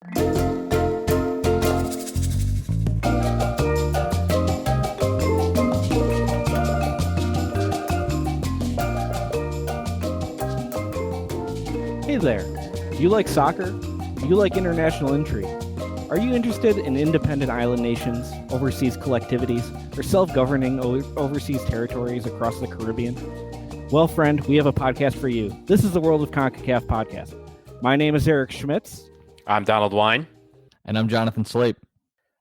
Hey there. Do you like soccer? Do you like international intrigue? Are you interested in independent island nations, overseas collectivities, or self-governing overseas territories across the Caribbean? Well, friend, we have a podcast for you. This is the World of Concacaf Podcast. My name is Eric Schmitz. I'm Donald Wine. And I'm Jonathan Slape.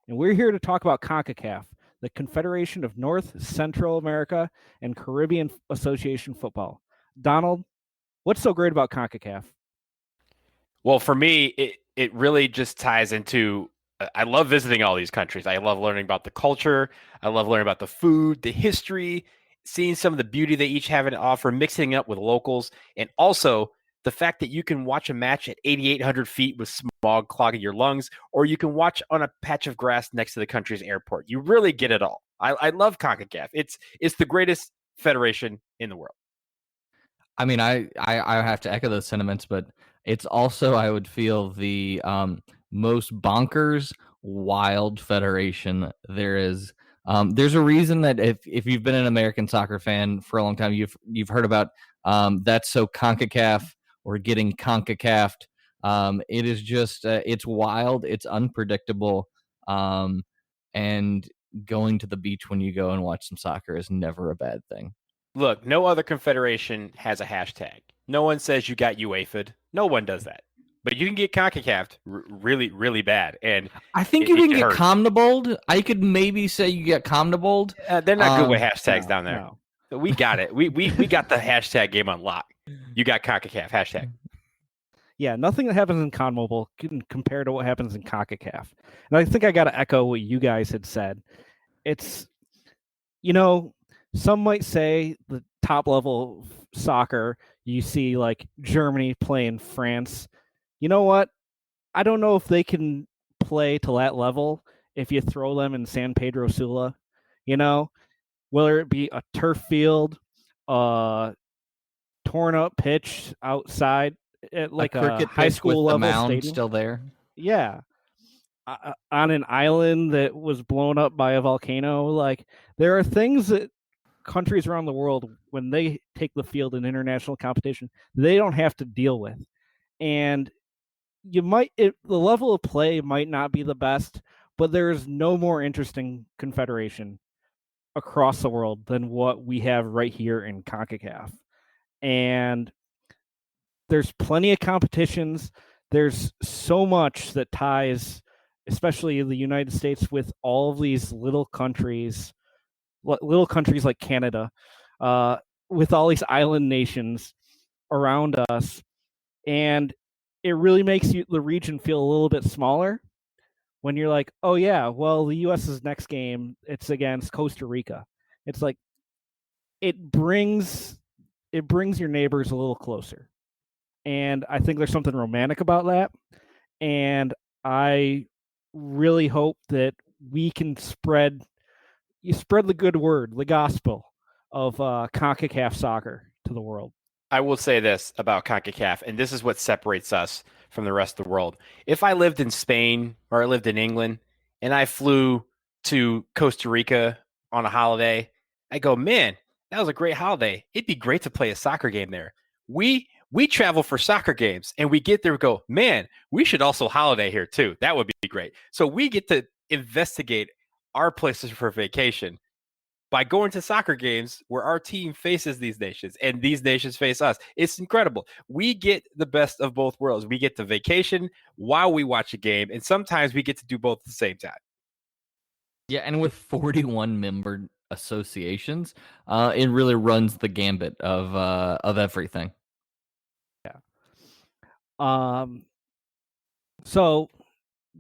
And we're here to talk about CONCACAF, the Confederation of North, Central America, and Caribbean Association Football. Donald, what's so great about CONCACAF? Well, for me, it really just ties into, I love visiting all these countries. I love learning about the culture. I love learning about the food, the history, seeing some of the beauty they each have to offer, mixing it up with locals, and also the fact that you can watch a match at 8,800 feet with smog clogging your lungs, or you can watch on a patch of grass next to the country's airport. You really get it all. I love CONCACAF. It's the greatest federation in the world. I mean, I have to echo those sentiments, but it's also, I would feel, the most bonkers, wild federation there is. There's a reason that if you've been an American soccer fan for a long time, you've heard about that's so CONCACAF or getting CONCACAF'd. It is just it's wild, it's unpredictable, and going to the beach when you go and watch some soccer is never a bad thing. Look, no other confederation has a hashtag. No one says you got UEFA'd. No one does that. But you can get CONCACAF'd really, really bad. And I think you can get CONMEBOL'd. I could maybe say you get CONMEBOL'd. They're not good with hashtags down there. No. So we got it. We got the hashtag game on lock. You got CONCACAF, hashtag. Yeah, nothing that happens in CONMEBOL can compare to what happens in CONCACAF. And I think I got to echo what you guys had said. It's, some might say the top level of soccer, you see like Germany playing France. You know what? I don't know if they can play to that level if you throw them in San Pedro Sula, whether it be a turf field, torn up pitch outside at like a high school level mound stadium. Still there. Yeah. On an island that was blown up by a volcano. Like, there are things that countries around the world, when they take the field in international competition, they don't have to deal with. And the level of play might not be the best, but there is no more interesting confederation across the world than what we have right here in CONCACAF. And there's plenty of competitions. There's so much that ties, especially the United States, with all of these little countries like Canada, with all these island nations around us. And it really makes the region feel a little bit smaller when you're like, oh yeah, well, the U.S.'s next game, it's against Costa Rica. It's like, it brings your neighbors a little closer. And I think there's something romantic about that. And I really hope that we can spread the good word, the gospel of CONCACAF soccer to the world. I will say this about CONCACAF, and this is what separates us from the rest of the world. If I lived in Spain or I lived in England and I flew to Costa Rica on a holiday, I go, man, that was a great holiday. It'd be great to play a soccer game there. We travel for soccer games and we get there and go, man, we should also holiday here too. That would be great. So we get to investigate our places for vacation by going to soccer games where our team faces these nations and these nations face us. It's incredible. We get the best of both worlds. We get to vacation while we watch a game, and sometimes we get to do both at the same time. Yeah, and with 41 member associations, it really runs the gambit of everything. Yeah. So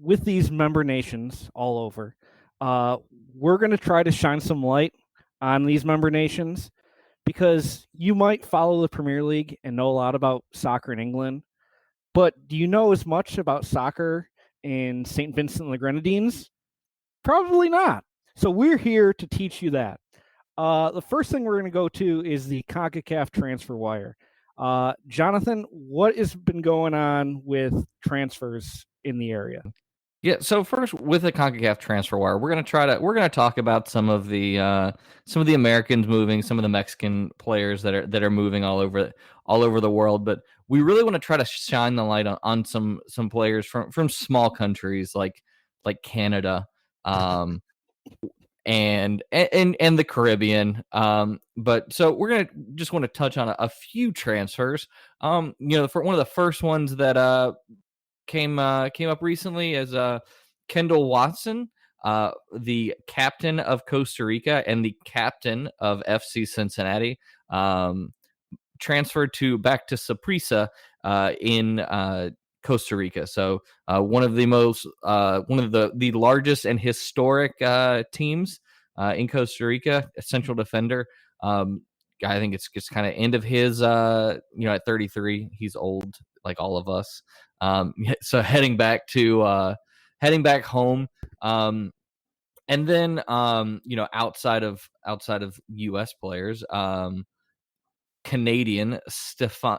with these member nations all over, we're going to try to shine some light on these member nations, because you might follow the Premier League and know a lot about soccer in England, but do you know as much about soccer in St. Vincent and the Grenadines? Probably not. So we're here to teach you that. The first thing we're going to go to is the CONCACAF transfer wire. Jonathan, what has been going on with transfers in the area. Yeah, so first with the CONCACAF transfer wire, we're gonna talk about some of the Americans moving, some of the Mexican players that are moving all over the world, but we really want to try to shine the light on some players from small countries like Canada, and the Caribbean. But so we're gonna just want to touch on a few transfers. For one of the first ones that came up recently as Kendall Watson, the captain of Costa Rica and the captain of FC Cincinnati, transferred back to Saprissa in Costa Rica. So one of the largest and historic teams in Costa Rica, a central defender. I think it's just kind of end of his, at 33, he's old like all of us. So heading back home. And then, outside of U.S. players, Canadian Stephen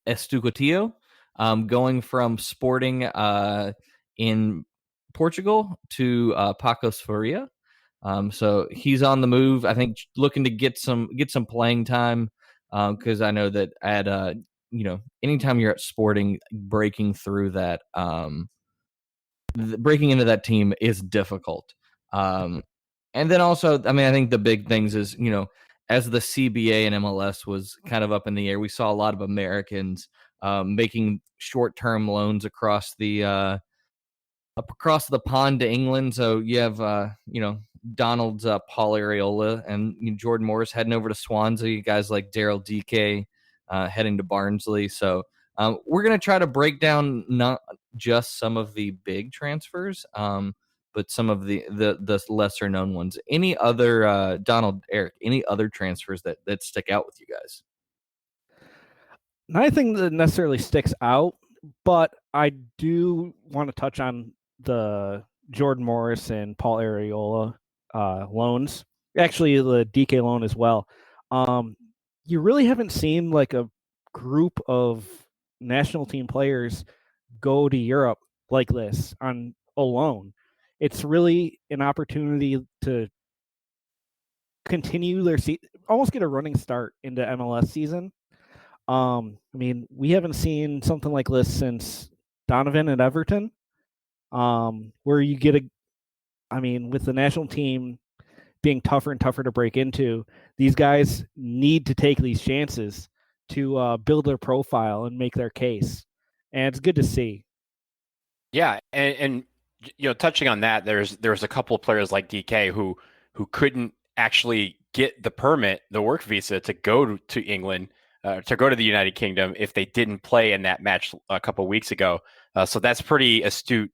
Estucotillo, going from Sporting in Portugal to Pacos Faria. So he's on the move. I think looking to get some playing time, because I know that at anytime you're at Sporting, breaking through that, breaking into that team is difficult. And then also, I mean, I think the big things is, as the CBA and MLS was kind of up in the air, we saw a lot of Americans making short-term loans across the pond to England. So you have, Donald's Paul Areola and Jordan Morris heading over to Swansea, guys like Daryl DK heading to Barnsley. So we're going to try to break down not just some of the big transfers, but some of the lesser known ones. Any other, Donald, Eric, any other transfers that stick out with you guys? Nothing that necessarily sticks out, but I do want to touch on the Jordan Morris and Paul Areola loans. Actually, the DK loan as well. You really haven't seen like a group of national team players go to Europe like this on a loan. It's really an opportunity to continue their almost get a running start into MLS season. I mean, we haven't seen something like this since Donovan at Everton, where you get with the national team being tougher and tougher to break into, these guys need to take these chances to build their profile and make their case. And it's good to see. Yeah, and touching on that, there's a couple of players like DK who couldn't actually get the permit, the work visa to go to England, to go to the United Kingdom if they didn't play in that match a couple of weeks ago. So that's pretty astute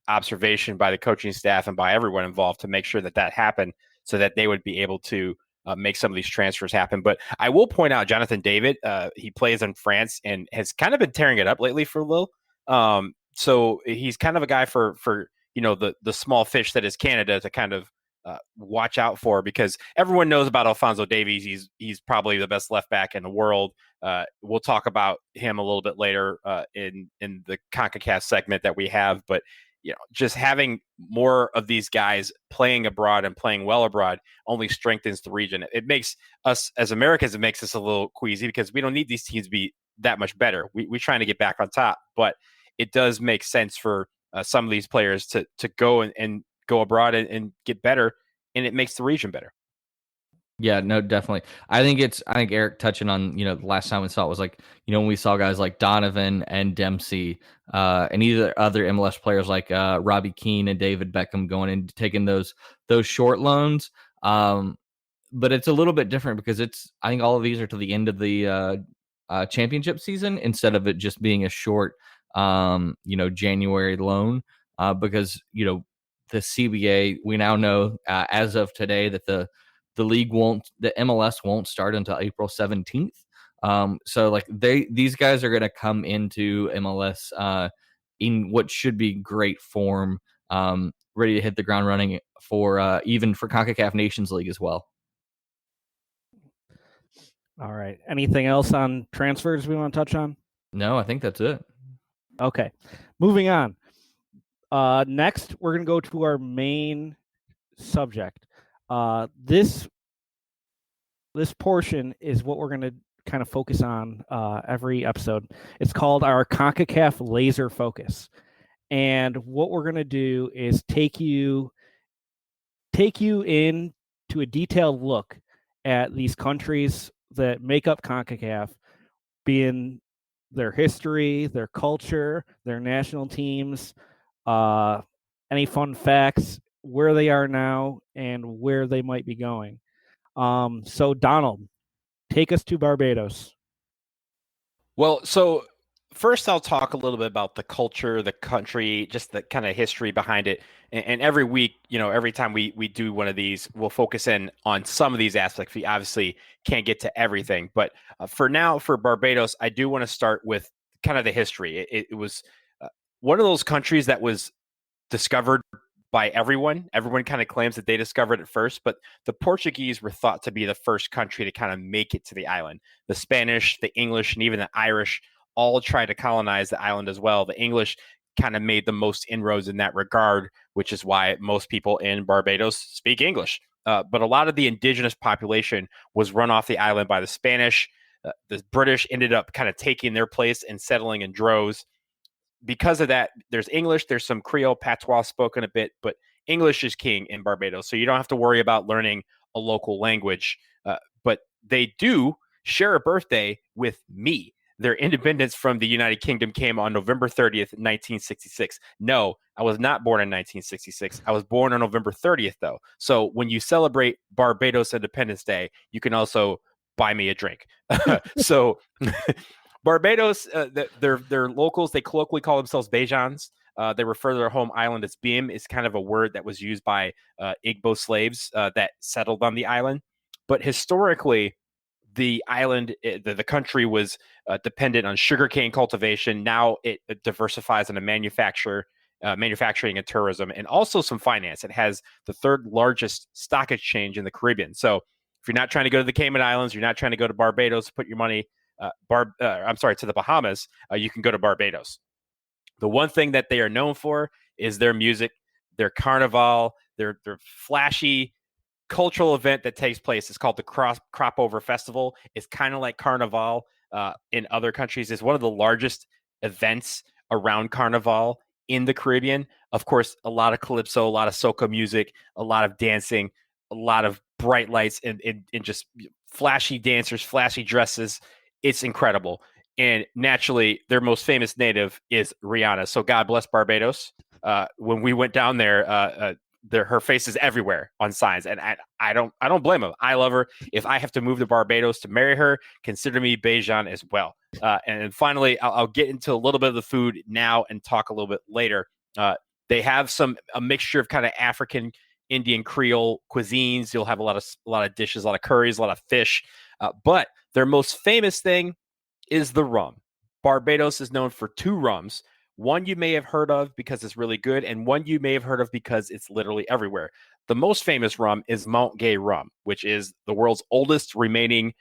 observation by the coaching staff and by everyone involved to make sure that happened so that they would be able to make some of these transfers happen. But I will point out Jonathan David, he plays in France and has kind of been tearing it up lately for Lille. So he's kind of a guy for the small fish that is Canada to kind of watch out for, because everyone knows about Alphonso Davies. He's probably the best left back in the world. We'll talk about him a little bit later in the CONCACAF segment that we have. But just having more of these guys playing abroad and playing well abroad only strengthens the region. It makes us as Americans, it makes us a little queasy because we don't need these teams to be that much better. We're trying to get back on top, but it does make sense for some of these players to go and go abroad and get better, and it makes the region better. Yeah, no, definitely. I think Eric touching on, the last time we saw it was like, when we saw guys like Donovan and Dempsey, and either other MLS players like Robbie Keane and David Beckham going and taking those short loans. But it's a little bit different because I think all of these are to the end of the championship season instead of it just being a short, January loan, because, the CBA, we now know as of today that the MLS won't start until April 17th. So like these guys are going to come into MLS in what should be great form, ready to hit the ground running for even for CONCACAF Nations League as well. All right. Anything else on transfers we want to touch on? No, I think that's it. Okay, moving on. Next, we're going to go to our main subject. This portion is what we're going to kind of focus on every episode. It's called our CONCACAF Laser Focus. And what we're going to do is take you in to a detailed look at these countries that make up CONCACAF, being their history, their culture, their national teams, any fun facts, where they are now, and where they might be going. So, Donald, take us to Barbados. Well, so first I'll talk a little bit about the culture, the country, just the kind of history behind it. And every week, every time we do one of these, we'll focus in on some of these aspects. We obviously can't get to everything, but for now, for Barbados, I do want to start with kind of the history. It was one of those countries that was discovered by everyone. Everyone kind of claims that they discovered it first, but the Portuguese were thought to be the first country to kind of make it to the island. The Spanish, the English, and even the Irish all tried to colonize the island as well. The English kind of made the most inroads in that regard, which is why most people in Barbados speak English. But a lot of the indigenous population was run off the island by the Spanish. The British ended up kind of taking their place and settling in droves. Because of that, there's English, there's some Creole patois spoken a bit, but English is king in Barbados. So you don't have to worry about learning a local language. But they do share a birthday with me. Their independence from the United Kingdom came on November 30th, 1966. No, I was not born in 1966. I was born on November 30th, though. So when you celebrate Barbados Independence Day, you can also buy me a drink. So Barbados, their locals, they colloquially call themselves Bajans. They refer to their home island as Bim. Is kind of a word that was used by Igbo slaves that settled on the island. But historically, the island, the country was dependent on sugarcane cultivation. Now it diversifies into manufacturing and tourism, and also some finance. It has the third largest stock exchange in the Caribbean. So if you're not trying to go to the Cayman Islands, you're not trying to go to Barbados, put your money to the Bahamas, you can go to Barbados. The one thing that they are known for is their music, their carnival, their flashy cultural event that takes place. It's called the Crop Over Festival. It's kind of like Carnival in other countries. It's one of the largest events around Carnival in the Caribbean. Of course, a lot of calypso, a lot of soca music, a lot of dancing, a lot of bright lights, and just flashy dancers, flashy dresses. It's incredible. And naturally, their most famous native is Rihanna. So God bless Barbados. When we went down there, her face is everywhere on signs, and I don't blame them. I love her. If I have to move to Barbados to marry her, consider me Bajan as well. And finally, I'll get into a little bit of the food now and talk a little bit later. They have a mixture of kind of African, Indian, Creole cuisines. You'll have a lot of dishes, a lot of curries, a lot of fish. But their most famous thing is the rum. Barbados is known for two rums. One you may have heard of because it's really good, and one you may have heard of because it's literally everywhere. The most famous rum is Mount Gay Rum, which is the world's oldest remaining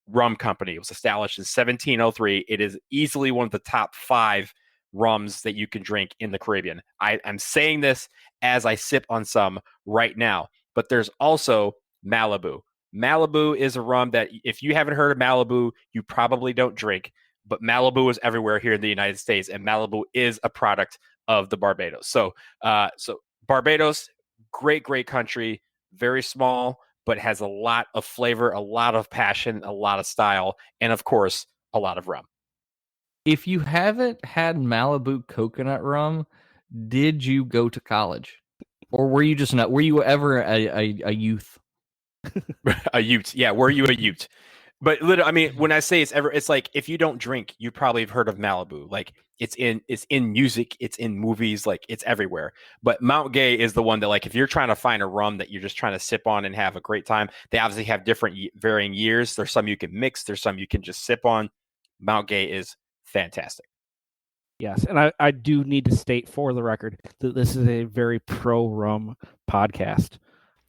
rum company. It was established in 1703. It is easily one of the top 5 rums that you can drink in the Caribbean. I'm saying this as I sip on some right now, but there's also Malibu. Malibu is a rum that if you haven't heard of Malibu, you probably don't drink, but Malibu is everywhere here in the United States, and Malibu is a product of the Barbados. So Barbados, great country, very small, but has a lot of flavor, a lot of passion, a lot of style, and of course, a lot of rum. If you haven't had Malibu coconut rum, did you go to college? Or were you just not? Were you ever a youth? A Ute. Yeah, were you a Ute? But literally, I mean, when I say it's like if you don't drink, you probably have heard of Malibu. Like it's in music, it's in movies, like it's everywhere. But Mount Gay is the one that, like, if you're trying to find a rum that you're just trying to sip on and have a great time, they obviously have different varying years. There's some you can mix, there's some you can just sip on. Mount Gay is fantastic. Yes, and I do need to state for the record that this is a very pro rum podcast.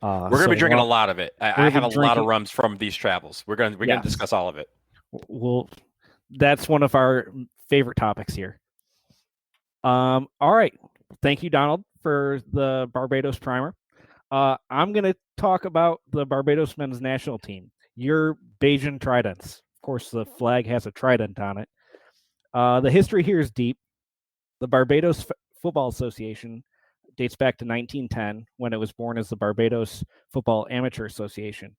We're going to be drinking a lot of it. I have a lot of rums from these travels. We're going to discuss all of it. Well, that's one of our favorite topics here. All right. Thank you, Donald, for the Barbados primer. I'm going to talk about the Barbados men's national team, your Bajan Tridents. Of course, the flag has a trident on it. The history here is deep. The Barbados Football Association dates back to 1910, when it was born as the Barbados Football Amateur Association.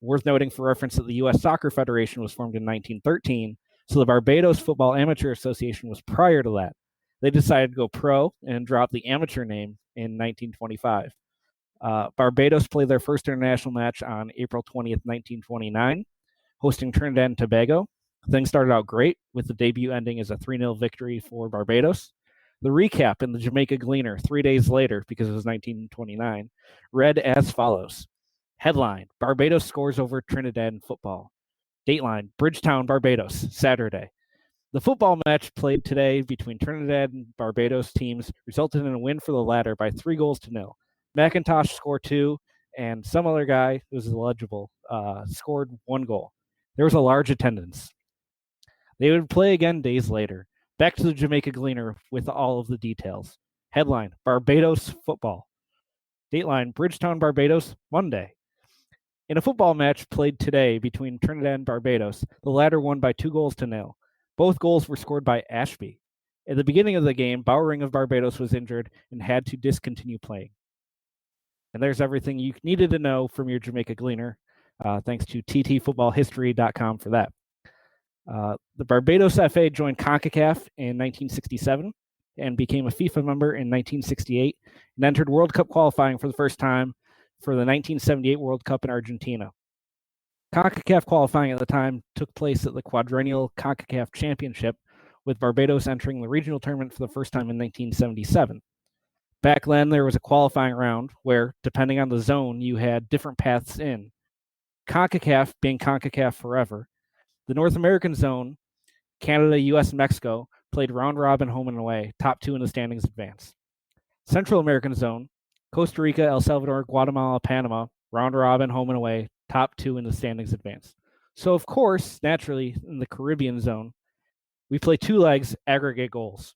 Worth noting for reference that the U.S. Soccer Federation was formed in 1913, so the Barbados Football Amateur Association was prior to that. They decided to go pro and drop the amateur name in 1925. Barbados played their first international match on April 20th, 1929, hosting Trinidad and Tobago. Things started out great, with the debut ending as a 3-0 victory for Barbados. The recap in the Jamaica Gleaner 3 days later, because it was 1929, read as follows. Headline, Barbados scores over Trinidad in football. Dateline, Bridgetown, Barbados, Saturday. The football match played today between Trinidad and Barbados teams resulted in a win for the latter by 3-0. McIntosh scored 2, and some other guy who was illegible scored 1 goal. There was a large attendance. They would play again days later. Back to the Jamaica Gleaner with all of the details. Headline, Barbados football. Dateline, Bridgetown, Barbados, Monday. In a football match played today between Trinidad and Barbados, the latter won by 2-0. Both goals were scored by Ashby. At the beginning of the game, Bowering of Barbados was injured and had to discontinue playing. And there's everything you needed to know from your Jamaica Gleaner. Thanks to ttfootballhistory.com for that. The Barbados FA joined CONCACAF in 1967 and became a FIFA member in 1968 and entered World Cup qualifying for the first time for the 1978 World Cup in Argentina. CONCACAF qualifying at the time took place at the quadrennial CONCACAF Championship, with Barbados entering the regional tournament for the first time in 1977. Back then, there was a qualifying round where, depending on the zone, you had different paths in. CONCACAF being CONCACAF forever. The North American zone, Canada, US, and Mexico, played round-robin home and away, top 2 in the standings advance. Central American zone, Costa Rica, El Salvador, Guatemala, Panama, round-robin home and away, top 2 in the standings advance. So, of course, naturally, in the Caribbean zone, we play 2 legs, aggregate goals.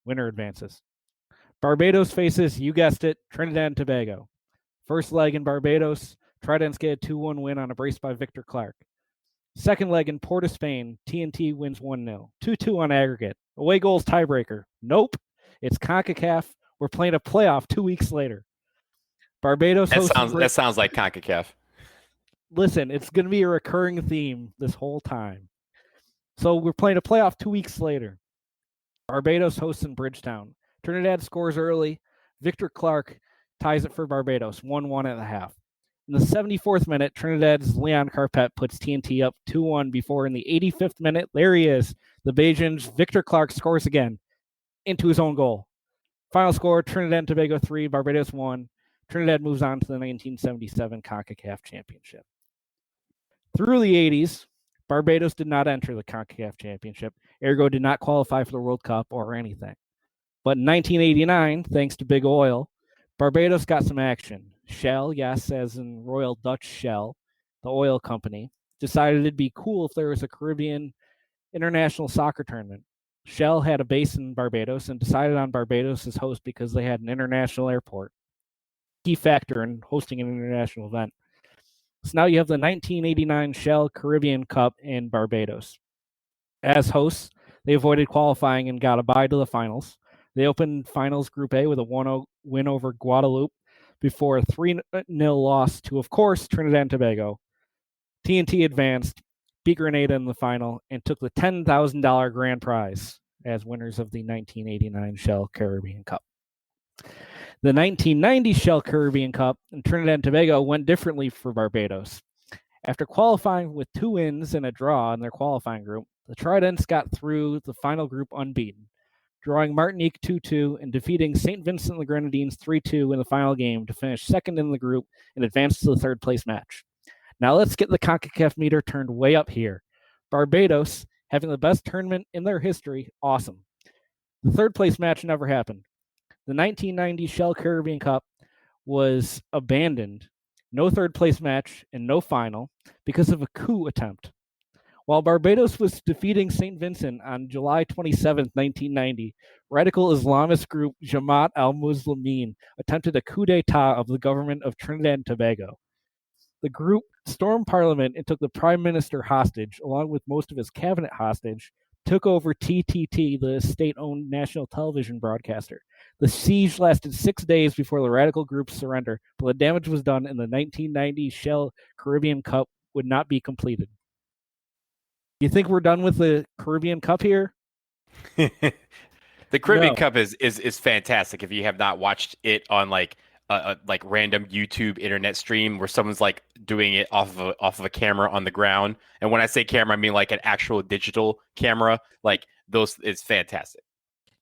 Winner advances. Barbados faces, you guessed it, Trinidad and Tobago. First leg in Barbados, Tridents get a 2-1 win on a brace by Victor Clark. Second leg in Port of Spain, TNT wins 1-0. 2-2 on aggregate. Away goals tiebreaker. Nope. It's CONCACAF. We're playing a playoff 2 weeks later. Barbados that sounds like CONCACAF. Listen, it's going to be a recurring theme this whole time. So we're playing a playoff 2 weeks later. Barbados hosts in Bridgetown. Trinidad scores early. Victor Clark ties it for Barbados, 1-1 at the half. In the 74th minute, Trinidad's Leon Carpet puts TNT up 2-1 before in the 85th minute, there he is. The Bajans, Victor Clark scores again into his own goal. Final score, Trinidad and Tobago 3, Barbados 1. Trinidad moves on to the 1977 CONCACAF Championship. Through the 80s, Barbados did not enter the CONCACAF Championship, ergo did not qualify for the World Cup or anything. But in 1989, thanks to Big Oil, Barbados got some action. Shell, yes, as in Royal Dutch Shell, the oil company, decided it'd be cool if there was a Caribbean international soccer tournament. Shell had a base in Barbados and decided on Barbados as host because they had an international airport. Key factor in hosting an international event. So now you have the 1989 Shell Caribbean Cup in Barbados. As hosts, they avoided qualifying and got a bye to the finals. They opened finals Group A with a 1-0 win over Guadeloupe before a 3-0 loss to, of course, Trinidad and Tobago. TNT advanced, beat Grenada in the final, and took the $10,000 grand prize as winners of the 1989 Shell Caribbean Cup. The 1990 Shell Caribbean Cup in Trinidad and Tobago went differently for Barbados. After qualifying with 2 wins and a draw in their qualifying group, the Tridents got through the final group unbeaten, drawing Martinique 2-2 and defeating St. Vincent and the Grenadines 3-2 in the final game to finish second in the group and advance to the third place match. Now let's get the CONCACAF meter turned way up here. Barbados, having the best tournament in their history, awesome. The third place match never happened. The 1990 Shell Caribbean Cup was abandoned, no third place match and no final, because of a coup attempt. While Barbados was defeating St. Vincent on July 27, 1990, radical Islamist group Jamaat al-Muslimin attempted a coup d'etat of the government of Trinidad and Tobago. The group stormed Parliament and took the Prime Minister hostage, along with most of his cabinet hostage, took over TTT, the state-owned national television broadcaster. The siege lasted 6 days before the radical group surrendered, but the damage was done and the 1990 Shell Caribbean Cup would not be completed. You think we're done with the Caribbean Cup here? The Caribbean No. Cup is fantastic. If you have not watched it on like random YouTube internet stream where someone's like doing it off of a camera on the ground, and when I say camera, I mean like an actual digital camera. Like those, it's fantastic.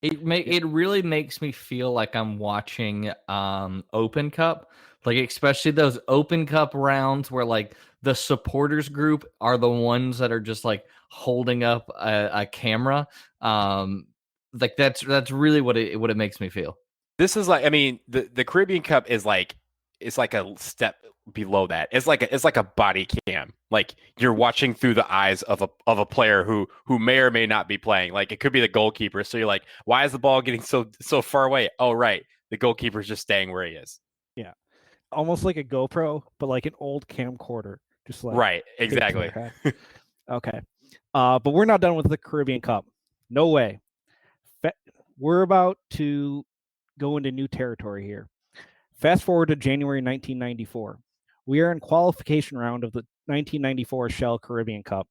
It really makes me feel like I'm watching Open Cup, like especially those Open Cup rounds where like the supporters group are the ones that are just like holding up a camera. Like that's really what it makes me feel. This is like, I mean, the Caribbean Cup is like, it's like a step below that. It's like a body cam. Like you're watching through the eyes of a player who may or may not be playing. Like it could be the goalkeeper. So you're like, why is the ball getting so far away? Oh, right, the goalkeeper's just staying where he is. Yeah, almost like a GoPro, but like an old camcorder. Just like right, exactly. Okay, but we're not done with the Caribbean Cup. No way. We're about to go into new territory here. Fast forward to January 1994. We are in qualification round of the 1994 Shell Caribbean Cup.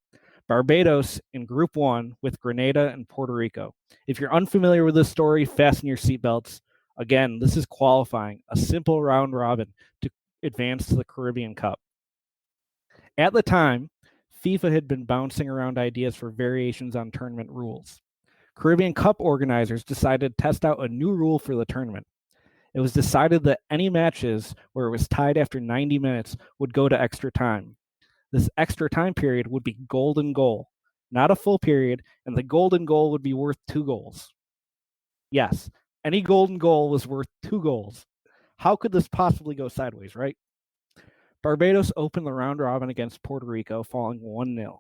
Barbados in Group 1 with Grenada and Puerto Rico. If you're unfamiliar with this story, fasten your seatbelts. Again, this is qualifying, a simple round robin to advance to the Caribbean Cup. At the time, FIFA had been bouncing around ideas for variations on tournament rules. Caribbean Cup organizers decided to test out a new rule for the tournament. It was decided that any matches where it was tied after 90 minutes would go to extra time. This extra time period would be golden goal, not a full period, and the golden goal would be worth 2 goals. Yes, any golden goal was worth 2 goals. How could this possibly go sideways, right? Barbados opened the round robin against Puerto Rico, falling 1-0.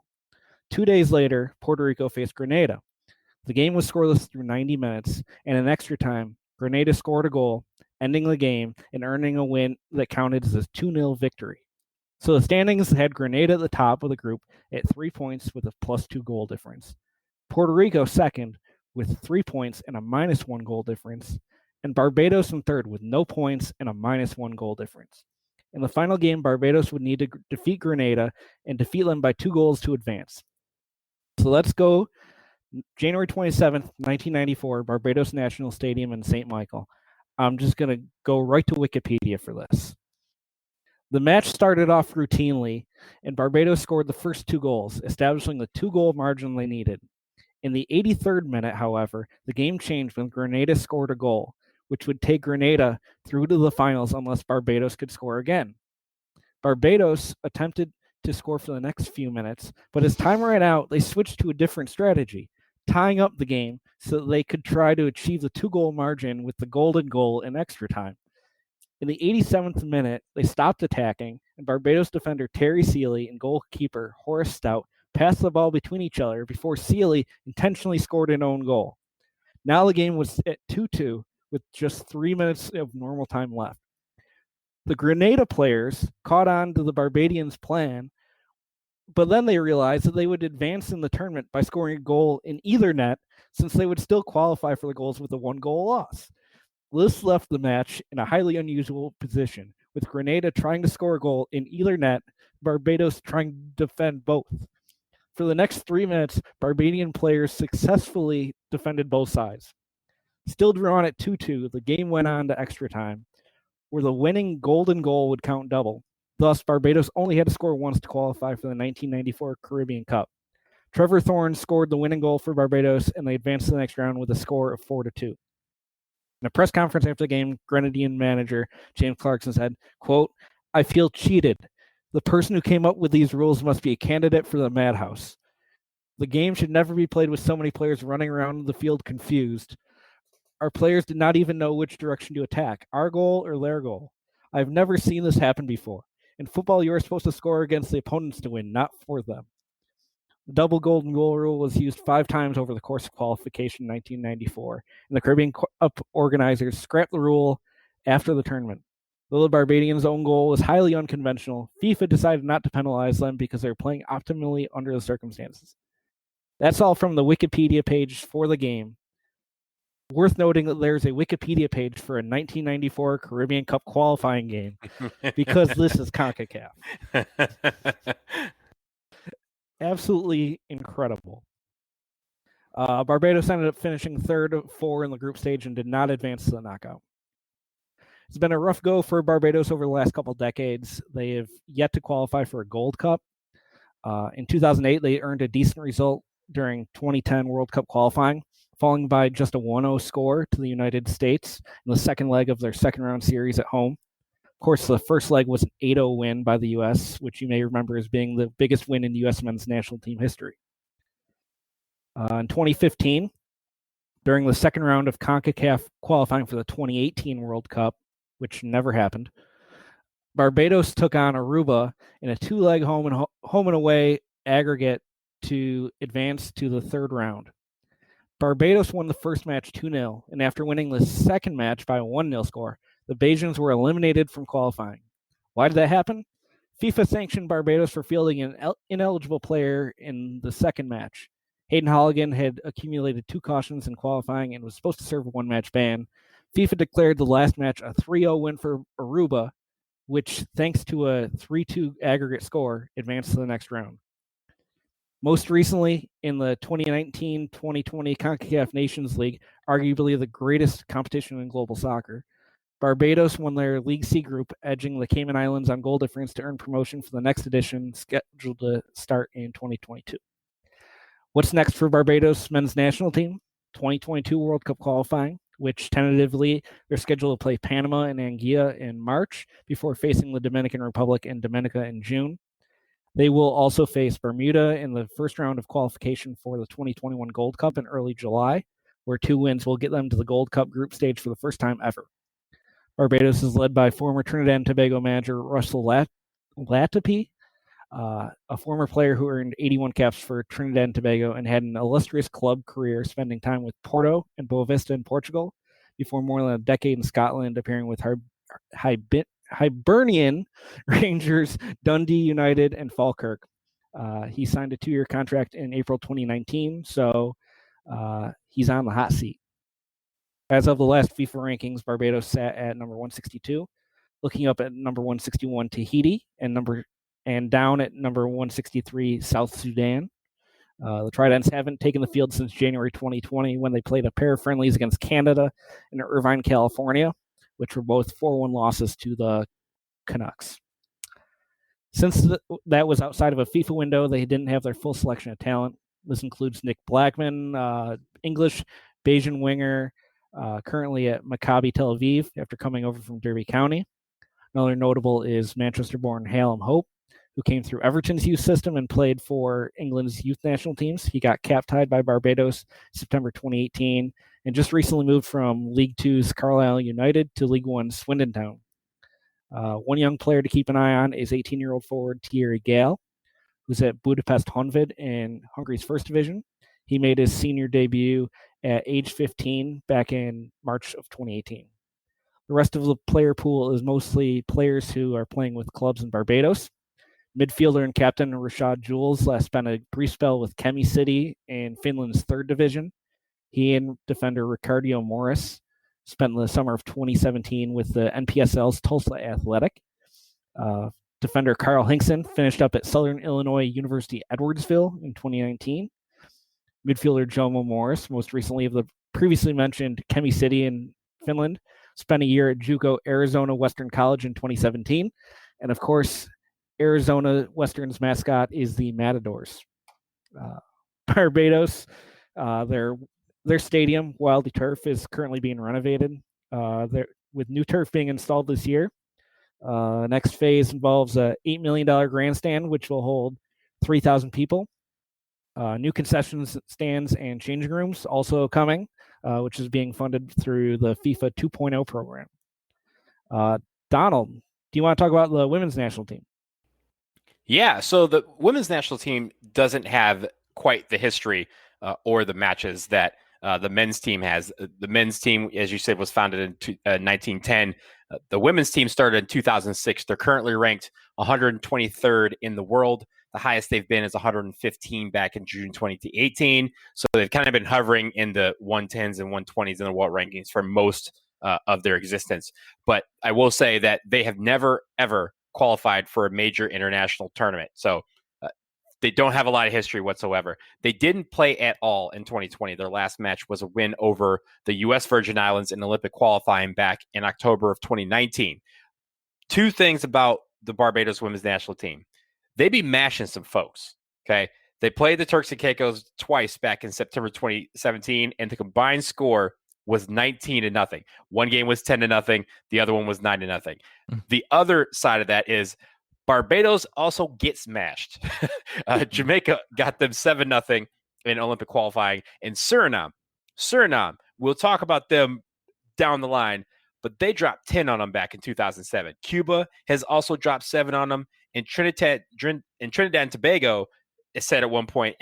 2 days later, Puerto Rico faced Grenada. The game was scoreless through 90 minutes, and in extra time, Grenada scored a goal, ending the game and earning a win that counted as a 2-0 victory. So the standings had Grenada at the top of the group at 3 points with a +2 goal difference. Puerto Rico second with 3 points and a -1 goal difference, and Barbados in third with no points and a -1 goal difference. In the final game, Barbados would need to defeat Grenada and defeat them by 2 goals to advance. So let's go January 27th, 1994, Barbados National Stadium in St. Michael. I'm just going to go right to Wikipedia for this. The match started off routinely, and Barbados scored the first 2 goals, establishing the 2-goal margin they needed. In the 83rd minute, however, the game changed when Grenada scored a goal, which would take Grenada through to the finals unless Barbados could score again. Barbados attempted to score for the next few minutes, but as time ran out, they switched to a different strategy, tying up the game so that they could try to achieve the 2-goal margin with the golden goal in extra time. In the 87th minute, they stopped attacking, and Barbados defender Terry Seeley and goalkeeper Horace Stout passed the ball between each other before Seeley intentionally scored an own goal. Now the game was at 2-2 with just 3 minutes of normal time left. The Grenada players caught on to the Barbadians' plan, but then they realized that they would advance in the tournament by scoring a goal in either net, since they would still qualify for the goals with a 1-goal loss. This left the match in a highly unusual position, with Grenada trying to score a goal in either net, Barbados trying to defend both. For the next 3 minutes, Barbadian players successfully defended both sides. Still drawn at 2-2, the game went on to extra time, where the winning golden goal would count double. Thus, Barbados only had to score once to qualify for the 1994 Caribbean Cup. Trevor Thorne scored the winning goal for Barbados, and they advanced to the next round with a score of 4-2. In a press conference after the game, Grenadian manager James Clarkson said, quote, "I feel cheated. The person who came up with these rules must be a candidate for the madhouse. The game should never be played with so many players running around the field confused. Our players did not even know which direction to attack, our goal or their goal. I've never seen this happen before. In football, you are supposed to score against the opponents to win, not for them." The double golden goal rule was used 5 times over the course of qualification in 1994, and the Caribbean Cup organizers scrapped the rule after the tournament. Though the Barbadians' own goal was highly unconventional, FIFA decided not to penalize them because they were playing optimally under the circumstances. That's all from the Wikipedia page for the game. Worth noting that there's a Wikipedia page for a 1994 Caribbean Cup qualifying game because this is CONCACAF. Absolutely incredible. Barbados ended up finishing third of 4 in the group stage and did not advance to the knockout. It's been a rough go for Barbados over the last couple of decades. They have yet to qualify for a Gold Cup. In 2008, they earned a decent result during 2010 World Cup qualifying, falling by just a 1-0 score to the United States in the second leg of their second round series at home. Of course, the first leg was an 8-0 win by the U.S., which you may remember as being the biggest win in U.S. men's national team history. In 2015, during the second round of CONCACAF qualifying for the 2018 World Cup, which never happened, Barbados took on Aruba in a 2-leg home and away aggregate to advance to the third round. Barbados won the first match 2-0, and after winning the second match by a 1-0 score, the Bajans were eliminated from qualifying. Why did that happen? FIFA sanctioned Barbados for fielding an ineligible player in the second match. Hayden Holligan had accumulated 2 cautions in qualifying and was supposed to serve a 1-match ban. FIFA declared the last match a 3-0 win for Aruba, which, thanks to a 3-2 aggregate score, advanced to the next round. Most recently, in the 2019-2020 CONCACAF Nations League, arguably the greatest competition in global soccer, Barbados won their League C group, edging the Cayman Islands on goal difference to earn promotion for the next edition, scheduled to start in 2022. What's next for Barbados men's national team? 2022 World Cup qualifying, which tentatively they're scheduled to play Panama and Anguilla in March before facing the Dominican Republic and Dominica in June. They will also face Bermuda in the first round of qualification for the 2021 Gold Cup in early July, where 2 wins will get them to the Gold Cup group stage for the first time ever. Barbados is led by former Trinidad and Tobago manager Russell Latipi, a former player who earned 81 caps for Trinidad and Tobago and had an illustrious club career spending time with Porto and Boavista in Portugal before more than a decade in Scotland, appearing with Hibernian Rangers, Dundee United, and Falkirk. He signed a 2-year contract in April 2019, so he's on the hot seat. As of the last FIFA rankings, Barbados sat at number 162, looking up at number 161 Tahiti, and down at number 163 South Sudan. The Tridents haven't taken the field since January 2020 when they played a pair of friendlies against Canada in Irvine, California, which were both 4-1 losses to the Canucks. Since that was outside of a FIFA window, they didn't have their full selection of talent. This includes Nick Blackman, English Bajan winger, currently at Maccabi Tel Aviv after coming over from Derby County. Another notable is Manchester-born Hallam Hope, who came through Everton's youth system and played for England's youth national teams. He got cap-tied by Barbados September 2018 and just recently moved from League Two's Carlisle United to League One's Swindon Town. One young player to keep an eye on is 18-year-old forward Thierry Gale, who's at Budapest Honvéd in Hungary's first division. He made his senior debut at age 15 back in March of 2018. The rest of the player pool is mostly players who are playing with clubs in Barbados. Midfielder and captain Rashad Jules spent a brief spell with Kemi City in Finland's third division. He and defender Ricardo Morris spent the summer of 2017 with the NPSL's Tulsa Athletic. Defender Carl Hinkson finished up at Southern Illinois University Edwardsville in 2019. Midfielder Jomo Morris, most recently of the previously mentioned Kemi City in Finland, spent a year at JUCO Arizona Western College in 2017. And of course, Arizona Western's mascot is the Matadors. Barbados, their stadium, Wildy Turf, is currently being renovated. With new turf being installed this year. Next phase involves a $8 million grandstand, which will hold 3,000 people. New concessions stands and changing rooms also coming, which is being funded through the FIFA 2.0 program. Donald, do you want to talk about the women's national team? Yeah, so the women's national team doesn't have quite the history or the matches that the men's team has. The men's team, as you said, was founded in 1910. The women's team started in 2006. They're currently ranked 123rd in the world. The highest they've been is 115 back in June 2018. So they've kind of been hovering in the 110s and 120s in the world rankings for most of their existence. But I will say that they have never, ever qualified for a major international tournament. So they don't have a lot of history whatsoever. They didn't play at all in 2020. Their last match was a win over the U.S. Virgin Islands in Olympic qualifying back in October of 2019. Two things about the Barbados women's national team. They be mashing some folks, okay? They played the Turks and Caicos twice back in September 2017, and the combined score was 19-0. One game was 10-0. The other one was 9-0. The other side of that is Barbados also gets mashed. Jamaica got them 7-0 in Olympic qualifying, and Suriname, we'll talk about them down the line, but they dropped 10 on them back in 2007. Cuba has also dropped 7 on them, and Trinidad and Tobago said at one point,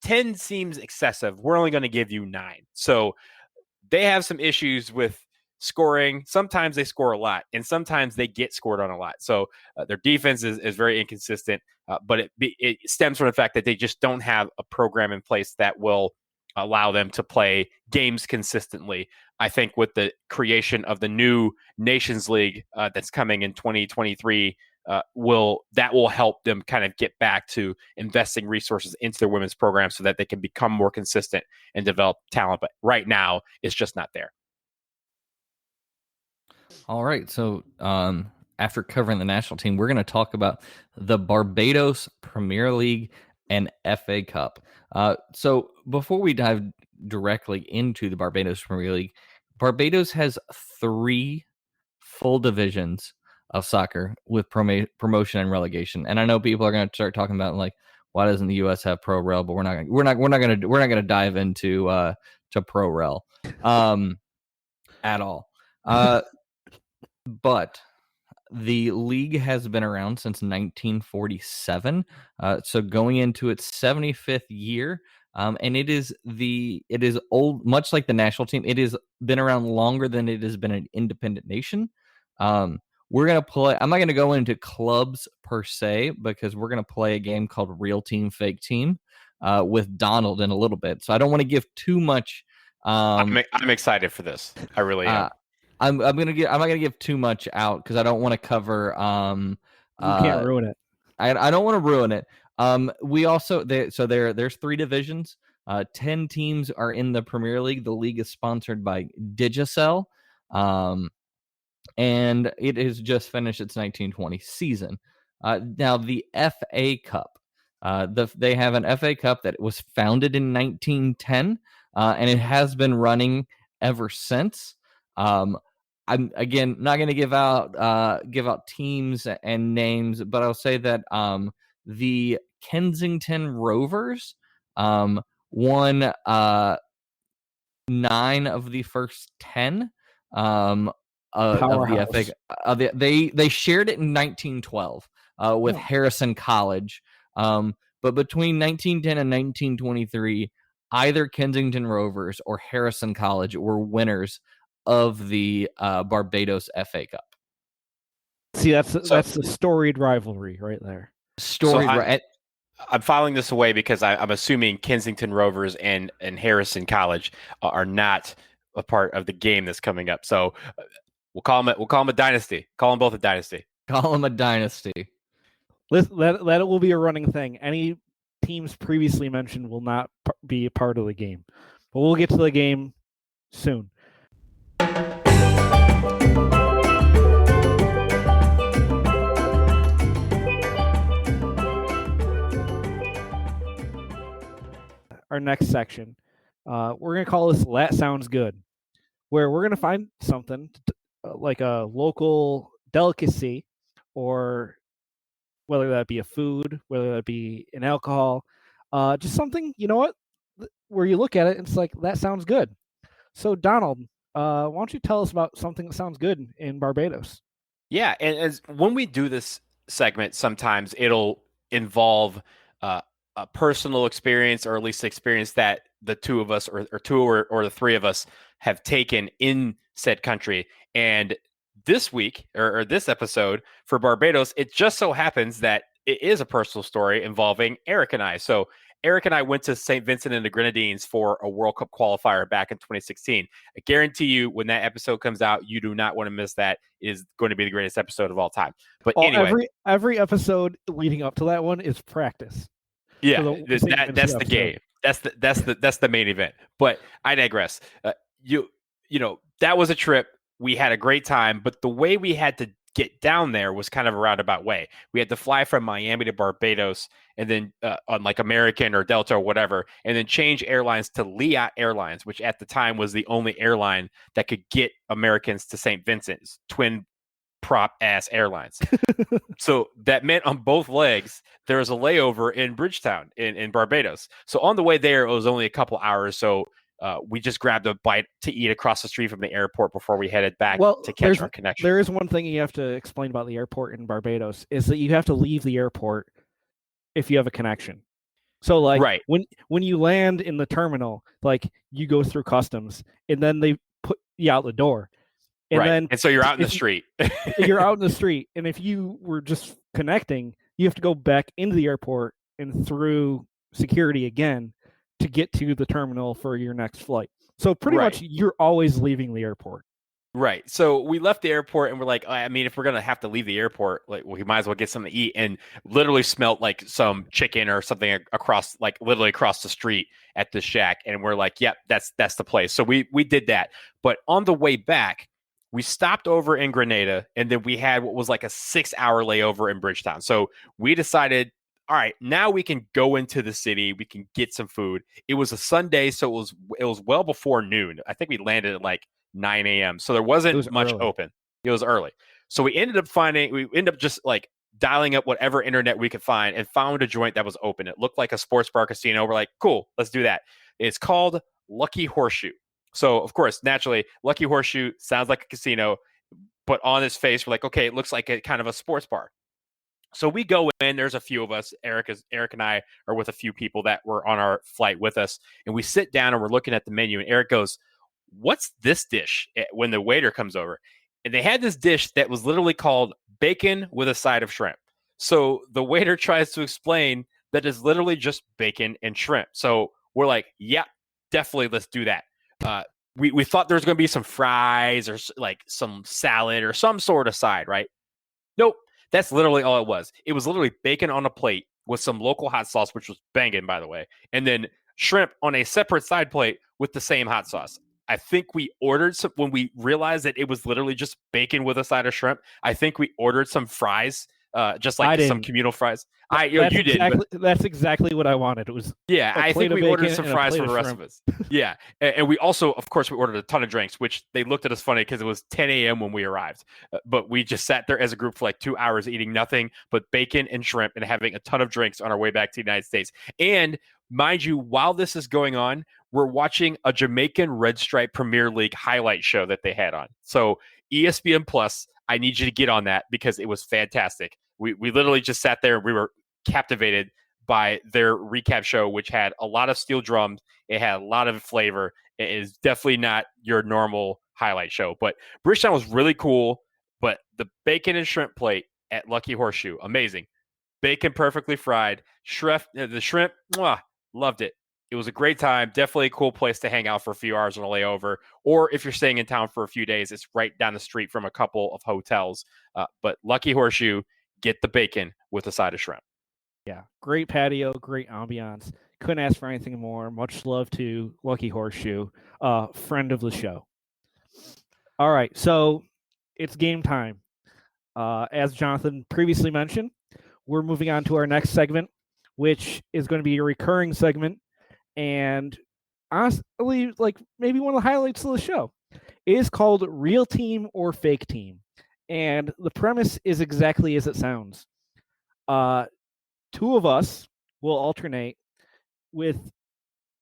10 seems excessive. We're only going to give you 9. So they have some issues with scoring. Sometimes they score a lot, and sometimes they get scored on a lot. So their defense is very inconsistent, but it stems from the fact that they just don't have a program in place that will allow them to play games consistently. I think with the creation of the new Nations League that's coming in 2023, will help them kind of get back to investing resources into their women's program so that they can become more consistent and develop talent. But right now, it's just not there. All right. So after covering the national team, we're going to talk about the Barbados Premier League and FA Cup. So before we dive directly into the Barbados Premier League, Barbados has 3 full divisions of soccer with promotion and relegation. And I know people are going to start talking about, like, why doesn't the U.S. have pro rel? But we're not going to dive into to pro rel at all. But the league has been around since 1947, so going into its 75th year, and it is old, much like the national team. It has been around longer than it has been an independent nation. We're gonna play. I'm not gonna go into clubs per se because we're gonna play a game called Real Team Fake Team with Donald in a little bit. So I don't want to give too much. I'm excited for this. I really am. I'm not gonna give too much out because I don't want to cover. You can't ruin it. I don't want to ruin it. We also there's 3 divisions. 10 teams are in the Premier League. The league is sponsored by Digicel, and it has just finished its 1920 season. Now the FA Cup. They have an FA Cup that was founded in 1910, and it has been running ever since. I'm again not going to give out teams and names, but I'll say that the Kensington Rovers won 9 of the first 10 of the FA. They shared it in 1912 with Harrison College, but between 1910 and 1923, either Kensington Rovers or Harrison College were winners of the Barbados FA Cup. See, that's the storied rivalry right there. I'm filing this away because I'm assuming Kensington Rovers and Harrison College are not a part of the game that's coming up. So we'll call them a dynasty. Call them both a dynasty. Call them a dynasty. That will be a running thing. Any teams previously mentioned will not be a part of the game, but we'll get to the game soon. Our next section, we're going to call this That Sounds Good, where we're going to find something like a local delicacy, or whether that be a food, whether that be an alcohol, just something, where you look at it and it's like, that sounds good. So Donald, why don't you tell us about something that sounds good in Barbados? Yeah, and when we do this segment, sometimes it'll involve a personal experience, or at least experience that the two of us, or the three of us, have taken in said country. And this week, or this episode for Barbados, it just so happens that it is a personal story involving Eric and I. So Eric and I went to St. Vincent and the Grenadines for a World Cup qualifier back in 2016. I guarantee you, when that episode comes out, you do not want to miss that. It is going to be the greatest episode of all time. But anyway, every episode leading up to that one is practice. Yeah, that's the game. That's the main event. But I digress. You know, that was a trip. We had a great time, but the way we had to get down there was kind of a roundabout way. We had to fly from Miami to Barbados, and then on like American or Delta or whatever, and then change airlines to Liat Airlines, which at the time was the only airline that could get Americans to St. Vincent's, twin prop ass airlines. So that meant on both legs there was a layover in Bridgetown in Barbados. So on the way there, it was only a couple hours. So we just grabbed a bite to eat across the street from the airport before we headed back to catch our connection. There is one thing you have to explain about the airport in Barbados, is that you have to leave the airport if you have a connection. So like right. when you land in the terminal, like you go through customs and then they put you out the door. And so you're out in the street. You're out in the street. And if you were just connecting, you have to go back into the airport and through security again to get to the terminal for your next flight. So pretty much you're always leaving the airport. Right. So we left the airport and we're like, I mean, if we're going to have to leave the airport, like, we might as well get something to eat, and literally smelt like some chicken or something across, like literally across the street at the shack. And we're like, yep, that's the place. So we did that. But on the way back, we stopped over in Grenada, and then we had what was like a 6-hour layover in Bridgetown. So we decided, all right, now we can go into the city. We can get some food. It was a Sunday, so it was well before noon. I think we landed at like 9 a.m. So there wasn't much open. It was early. So we ended up just like dialing up whatever internet we could find and found a joint that was open. It looked like a sports bar casino. We're like, cool, let's do that. It's called Lucky Horseshoe. So, of course, naturally, Lucky Horseshoe sounds like a casino, but on its face, we're like, okay, it looks like a kind of a sports bar. So we go in, there's a few of us. Eric and I are with a few people that were on our flight with us, and we sit down and we're looking at the menu, and Eric goes, what's this dish? When the waiter comes over. And they had this dish that was literally called bacon with a side of shrimp. So the waiter tries to explain that it's literally just bacon and shrimp. So we're like, yeah, definitely, let's do that. We thought there was going to be some fries or like some salad or some sort of side, right? Nope. That's literally all it was. It was literally bacon on a plate with some local hot sauce, which was banging, by the way, and then shrimp on a separate side plate with the same hot sauce. I think we ordered some, when we realized that it was literally just bacon with a side of shrimp. I think we ordered some fries, just like some communal fries. You did. That's exactly what I wanted. It was I think we ordered some fries for the rest of us. Yeah, and we also, of course, we ordered a ton of drinks, which they looked at us funny because it was 10 a.m. when we arrived. But we just sat there as a group for like 2 hours eating nothing but bacon and shrimp and having a ton of drinks on our way back to the United States. And mind you, while this is going on, we're watching a Jamaican Red Stripe Premier League highlight show that they had on. So ESPN Plus, I need you to get on that because it was fantastic. We literally just sat there and we were captivated by their recap show, which had a lot of steel drums. It had a lot of flavor. It is definitely not your normal highlight show. But Bridgetown was really cool. But the bacon and shrimp plate at Lucky Horseshoe, amazing. Bacon perfectly fried. The shrimp, loved it. It was a great time. Definitely a cool place to hang out for a few hours on a layover. Or if you're staying in town for a few days, it's right down the street from a couple of hotels. But Lucky Horseshoe, get the bacon with a side of shrimp. Yeah, great patio, great ambiance. Couldn't ask for anything more. Much love to Lucky Horseshoe, friend of the show. All right, so it's game time. As Jonathan previously mentioned, we're moving on to our next segment, which is going to be a recurring segment. And honestly, like maybe one of the highlights of the show. It is called Real Team or Fake Team. And the premise is exactly as it sounds. Two of us will alternate with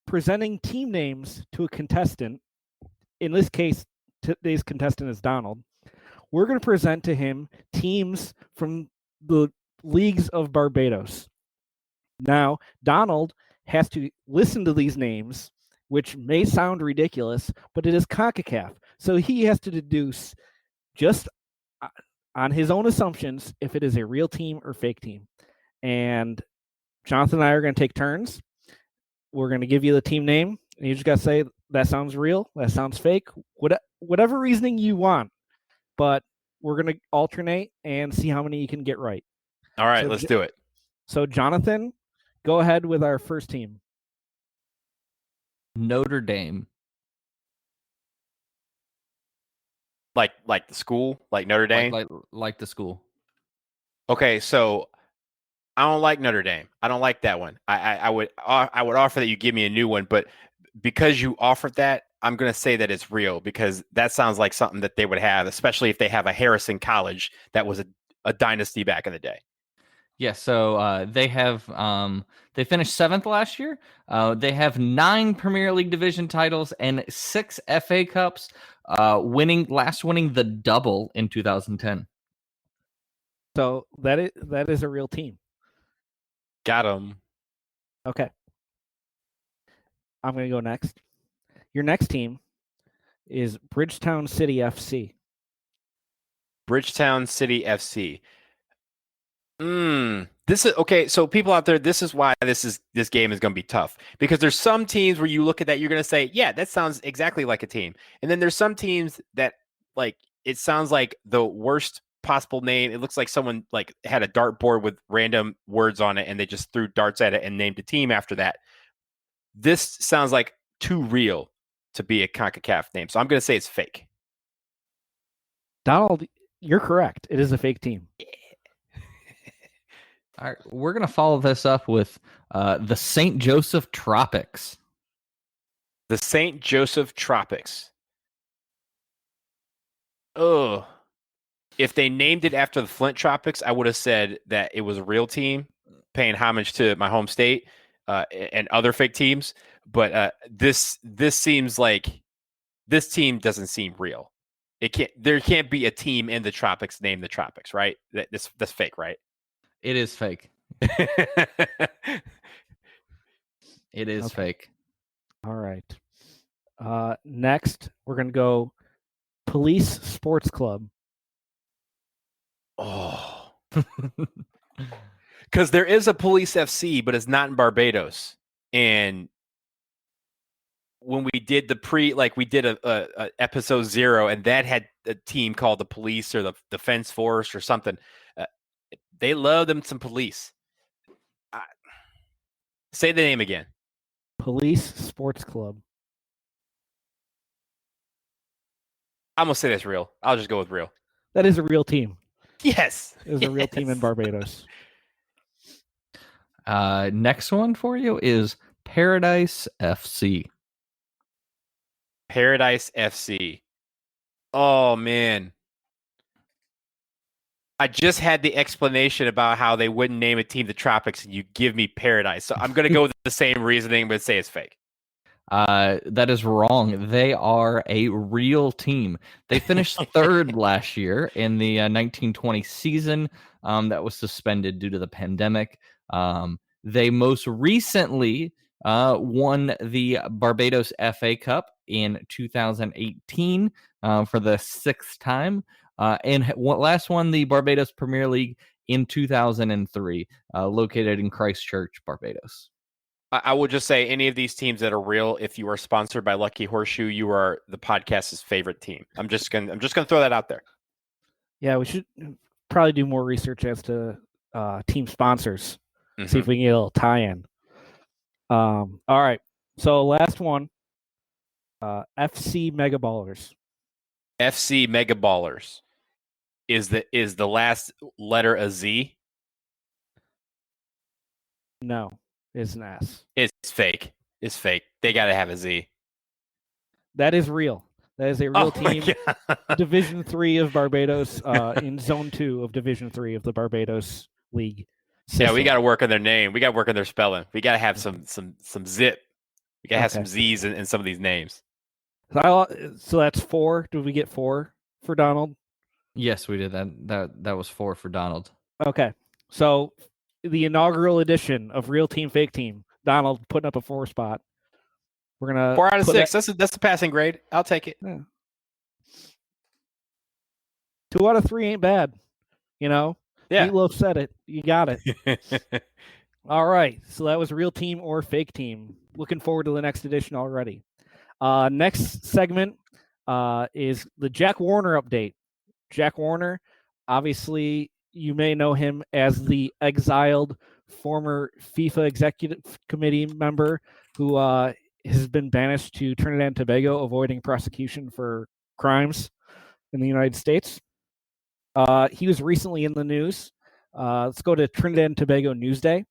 presenting team names to a contestant. In this case, today's contestant is Donald. We're going to present to him teams from the leagues of Barbados. Now, Donald has to listen to these names, which may sound ridiculous, but it is CONCACAF. So he has to deduce just on his own assumptions if it is a real team or fake team. And Jonathan and I are going to take turns. We're going to give you the team name, and you just got to say, that sounds real, that sounds fake, whatever reasoning you want. But we're going to alternate and see how many you can get right. All right, let's do it. So, Jonathan, go ahead with our first team. Notre Dame. Like the school, like Notre Dame? Like the school. Okay, so I don't like Notre Dame. I don't like that one. I would offer that you give me a new one, but because you offered that, I'm going to say that it's real because that sounds like something that they would have, especially if they have a Harrison College that was a dynasty back in the day. Yeah, so they have they finished 7th last year. They have 9 Premier League division titles and 6 FA Cups, winning the double in 2010. So that is a real team. Got him. Okay. I'm going to go next. Your next team is Bridgetown City FC. Bridgetown City FC. This is okay. So people out there, this is why this game is going to be tough because there's some teams where you look at that, you're going to say, yeah, that sounds exactly like a team. And then there's some teams that like, it sounds like the worst possible name. It looks like someone like had a dartboard with random words on it and they just threw darts at it and named a team after that. This sounds like too real to be a CONCACAF name. So I'm going to say it's fake. Donald, you're correct. It is a fake team. All right, we're going to follow this up with the St. Joseph Tropics. The St. Joseph Tropics. Oh, if they named it after the Flint Tropics, I would have said that it was a real team paying homage to my home state and other fake teams. But this seems like this team doesn't seem real. There can't be a team in the tropics named the Tropics, right? That's fake, right? It is fake. It is fake. All right. Next, we're going to go Police Sports Club. Oh. Because there is a Police FC, but it's not in Barbados. And when we did we did a episode 0, and that had a team called the Police or the Defense Force or something. They love them some police. Say the name again. Police Sports Club. I'm going to say that's real. I'll just go with real. That is a real team. Yes. It is a real team in Barbados. Next one for you is Paradise FC. Paradise FC. Oh, man. I just had the explanation about how they wouldn't name a team the Tropics, and you give me Paradise. So I'm going to go with the same reasoning, but say it's fake. That is wrong. They are a real team. They finished 3rd last year in the 1920 season that was suspended due to the pandemic. They most recently won the Barbados FA Cup in 2018 for the 6th time. And last won the Barbados Premier League in 2003, located in Christchurch, Barbados. I will just say any of these teams that are real, if you are sponsored by Lucky Horseshoe, you are the podcast's favorite team. I'm just gonna throw that out there. Yeah, we should probably do more research as to team sponsors. Mm-hmm. See if we can get a little tie-in. All right. So last one. FC Megaballers. FC Megaballers. Is the last letter a Z? No, it's an S. It's fake. It's fake. They got to have a Z. That is real. That is a real team. Division 3 of Barbados, in Zone 2 of Division 3 of the Barbados League system. Yeah, we got to work on their name. We got to work on their spelling. We got to have some zip. We got to have some Z's in some of these names. So that's 4. Did we get 4 for Donald? Yes, we did. That was 4 for Donald. Okay. So the inaugural edition of Real Team Fake Team. Donald putting up a 4 spot. We're gonna 4 out of put 6. That's the passing grade. I'll take it. Yeah. 2 out of 3 ain't bad. Yeah. Meatloaf said it. You got it. All right. So that was Real Team or Fake Team. Looking forward to the next edition already. Next segment is the Jack Warner update. Jack Warner, obviously, you may know him as the exiled former FIFA Executive Committee member who has been banished to Trinidad and Tobago, avoiding prosecution for crimes in the United States. He was recently in the news. Let's go to Trinidad and Tobago Newsday.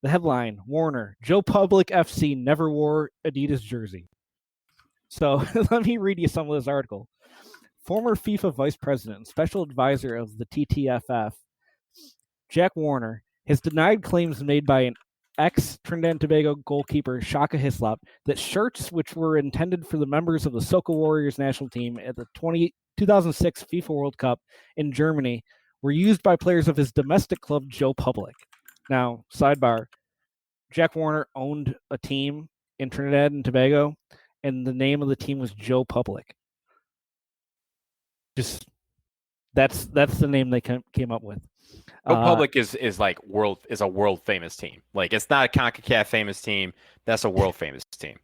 The headline, Warner, Joe Public FC never wore Adidas jersey. So let me read you some of this article. Former FIFA vice president and special advisor of the TTFF, Jack Warner, has denied claims made by an ex-Trinidad and Tobago goalkeeper, Shaka Hislop, that shirts which were intended for the members of the Soca Warriors national team at the 2006 FIFA World Cup in Germany were used by players of his domestic club, Joe Public. Now, sidebar, Jack Warner owned a team in Trinidad and Tobago, and the name of the team was Joe Public. Just that's the name they came up with. Joe Public is a world famous team. Like, it's not a CONCACAF famous team. That's a world famous team.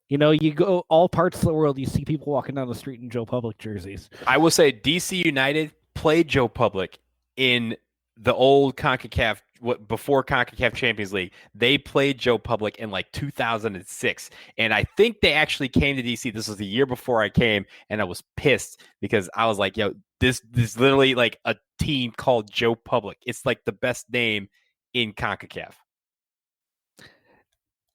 You go all parts of the world, you see people walking down the street in Joe Public jerseys. I will say DC United played Joe Public in the old CONCACAF, before CONCACAF Champions League. They played Joe Public in like 2006. And I think they actually came to DC. This was the year before I came, and I was pissed because I was like, yo, this is literally like a team called Joe Public. It's like the best name in CONCACAF.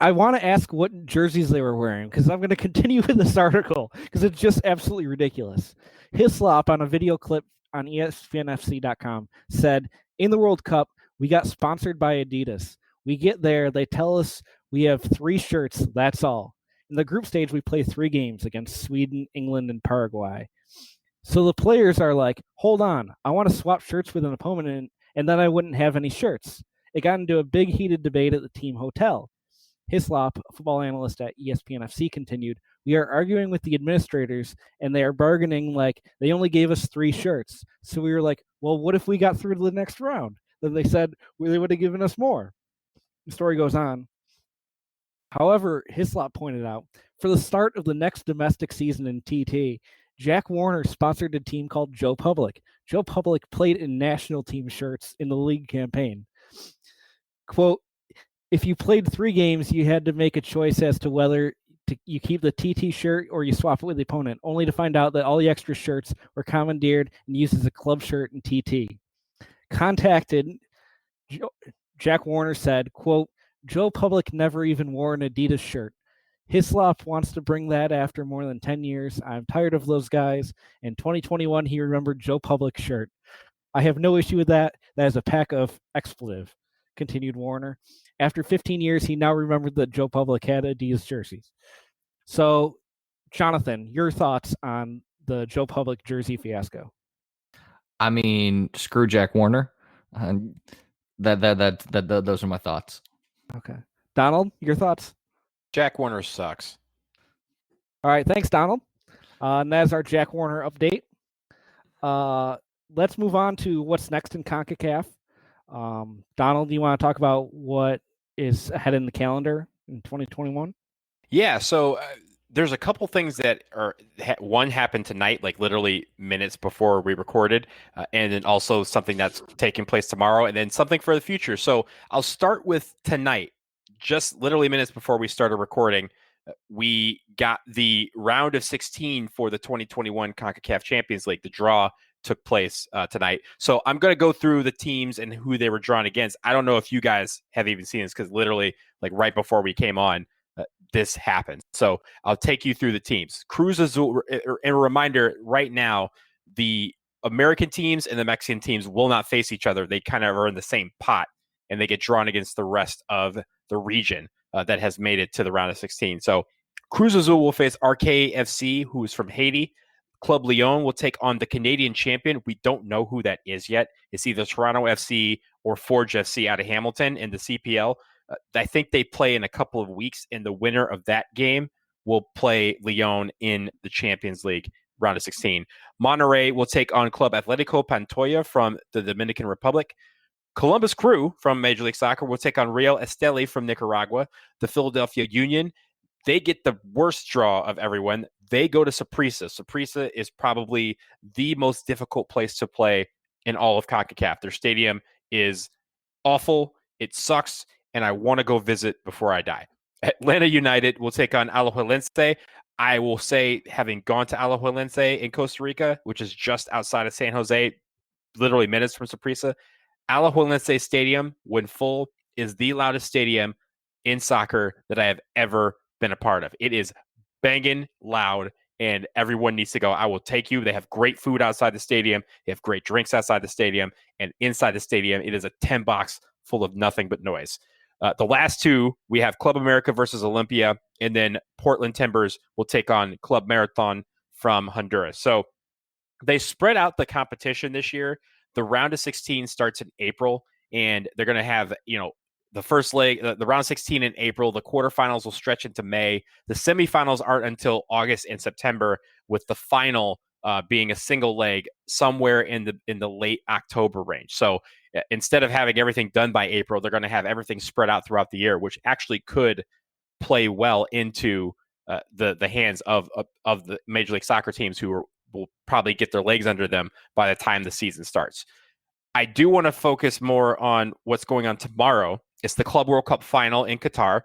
I want to ask what jerseys they were wearing, because I'm going to continue with this article because it's just absolutely ridiculous. Hislop, on a video clip on ESPNFC.com, said, in the World Cup, we got sponsored by Adidas. We get there, they tell us we have 3 shirts, that's all. In the group stage, we play 3 games against Sweden, England, and Paraguay. So the players are like, hold on, I want to swap shirts with an opponent, and then I wouldn't have any shirts. It got into a big heated debate at the team hotel. Hislop, a football analyst at ESPNFC, continued, we are arguing with the administrators, and they are bargaining like they only gave us 3 shirts. So we were like, well, what if we got through to the next round? Then they said they would have given us more. The story goes on. However, Hislop pointed out, for the start of the next domestic season in TT, Jack Warner sponsored a team called Joe Public. Joe Public played in national team shirts in the league campaign. Quote, if you played 3 games, you had to make a choice as to whether you keep the TT shirt or you swap it with the opponent, only to find out that all the extra shirts were commandeered and used as a club shirt in TT. Contacted, Jack Warner said, quote, Joe Public never even wore an Adidas shirt. Hislop wants to bring that after more than 10 years. I'm tired of those guys. In 2021, he remembered Joe Public's shirt. I have no issue with that. That is a pack of expletive, continued Warner. After 15 years, he now remembered that Joe Public had Adidas jerseys. So, Jonathan, your thoughts on the Joe Public jersey fiasco? I mean, screw Jack Warner. Those are my thoughts. Okay. Donald, your thoughts? Jack Warner sucks. All right. Thanks, Donald. And that's our Jack Warner update. Let's move on to what's next in CONCACAF. Donald, do you want to talk about what is ahead in the calendar in 2021? Yeah, so there's a couple things that are one happened tonight, like literally minutes before we recorded, and then also something that's taking place tomorrow, and then something for the future. So I'll start with tonight. Just literally minutes before we started recording, we got the round of 16 for the 2021 CONCACAF Champions League. The draw took place tonight. So I'm going to go through the teams and who they were drawn against. I don't know if you guys have even seen this, because literally like right before we came on, this happened. So I'll take you through the teams. Cruz Azul, and a reminder right now, the American teams and the Mexican teams will not face each other. They kind of are in the same pot, and they get drawn against the rest of the region that has made it to the round of 16. So Cruz Azul will face RKFC, who is from Haiti. Club Lyon will take on the Canadian champion. We don't know who that is yet. It's either Toronto FC or Forge FC out of Hamilton in the CPL. I think they play in a couple of weeks, and the winner of that game will play Lyon in the Champions League round of 16. Monterrey will take on Club Atletico Pantoja from the Dominican Republic. Columbus Crew from Major League Soccer will take on Real Esteli from Nicaragua. The Philadelphia Union, they get the worst draw of everyone. They go to Saprissa. Saprissa is probably the most difficult place to play in all of CONCACAF. Their stadium is awful. It sucks, and I want to go visit before I die. Atlanta United will take on Alajuelense. I will say, having gone to Alajuelense in Costa Rica, which is just outside of San Jose, literally minutes from Saprissa, Alajuelense Stadium, when full, is the loudest stadium in soccer that I have ever been a part of. It is banging loud, and everyone needs to go. I will take you. They have great food outside the stadium. They have great drinks outside the stadium. And inside the stadium, it is a 10 box full of nothing but noise. The last two, we have Club America versus Olympia, and then Portland Timbers will take on Club Marathon from Honduras. So they spread out the competition this year. The round of 16 starts in April, and they're going to have, the first leg, the round of 16 in April. The quarterfinals will stretch into May. The semifinals aren't until August and September, with the final being a single leg somewhere in the late October range. So instead of having everything done by April, they're going to have everything spread out throughout the year, which actually could play well into the hands of the Major League Soccer teams who will probably get their legs under them by the time the season starts. I do want to focus more on what's going on tomorrow. It's the Club World Cup final in Qatar.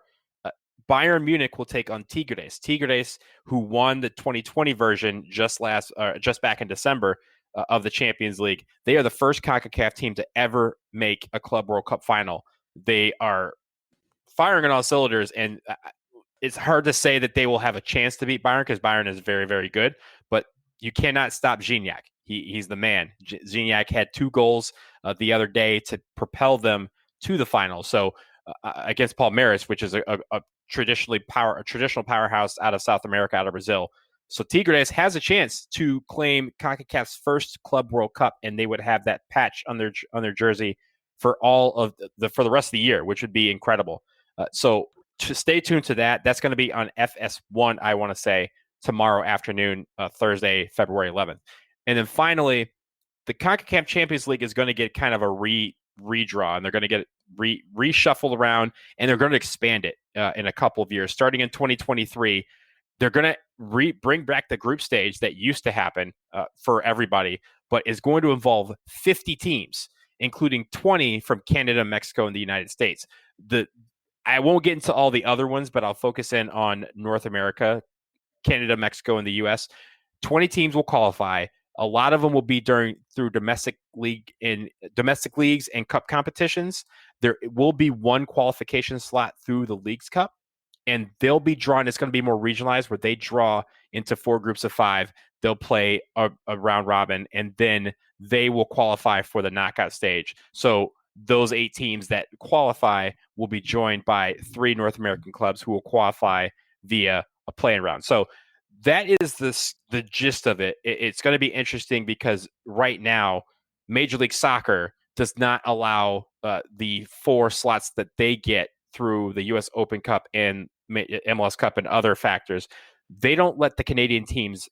Bayern Munich will take on Tigres. Tigres, who won the 2020 version just back in December of the Champions League. They are the first CONCACAF team to ever make a Club World Cup final. They are firing on all cylinders, and it's hard to say that they will have a chance to beat Bayern because Bayern is very, very good, but you cannot stop Gignac. He's the man. Gignac had 2 goals the other day to propel them to the final. So against Palmeiras, which is a traditional powerhouse out of South America, out of Brazil. So Tigres has a chance to claim CONCACAF's first Club World Cup, and they would have that patch on their jersey for all of for the rest of the year, which would be incredible. So to stay tuned to that. That's going to be on FS1, I want to say, tomorrow afternoon, Thursday, February 11th. And then finally, the CONCACAF Champions League is going to get kind of a redraw, and they're going to get reshuffled around, and they're going to expand it in a couple of years. Starting in 2023, they're going to bring back the group stage that used to happen for everybody, but is going to involve 50 teams, including 20 from Canada, Mexico, and the United States. I won't get into all the other ones, but I'll focus in on North America, Canada, Mexico, and the U.S. 20 teams will qualify. A lot of them will be through domestic leagues and cup competitions. There will be one qualification slot through the Leagues Cup, and they'll be drawn. It's going to be more regionalized, where they draw into 4 groups of 5. They'll play a round robin, and then they will qualify for the knockout stage. So those 8 teams that qualify will be joined by 3 North American clubs who will qualify via a play-in round. So that is the gist of it. It's going to be interesting because right now, Major League Soccer does not allow the 4 slots that they get through the U.S. Open Cup and MLS Cup and other factors. They don't let the Canadian teams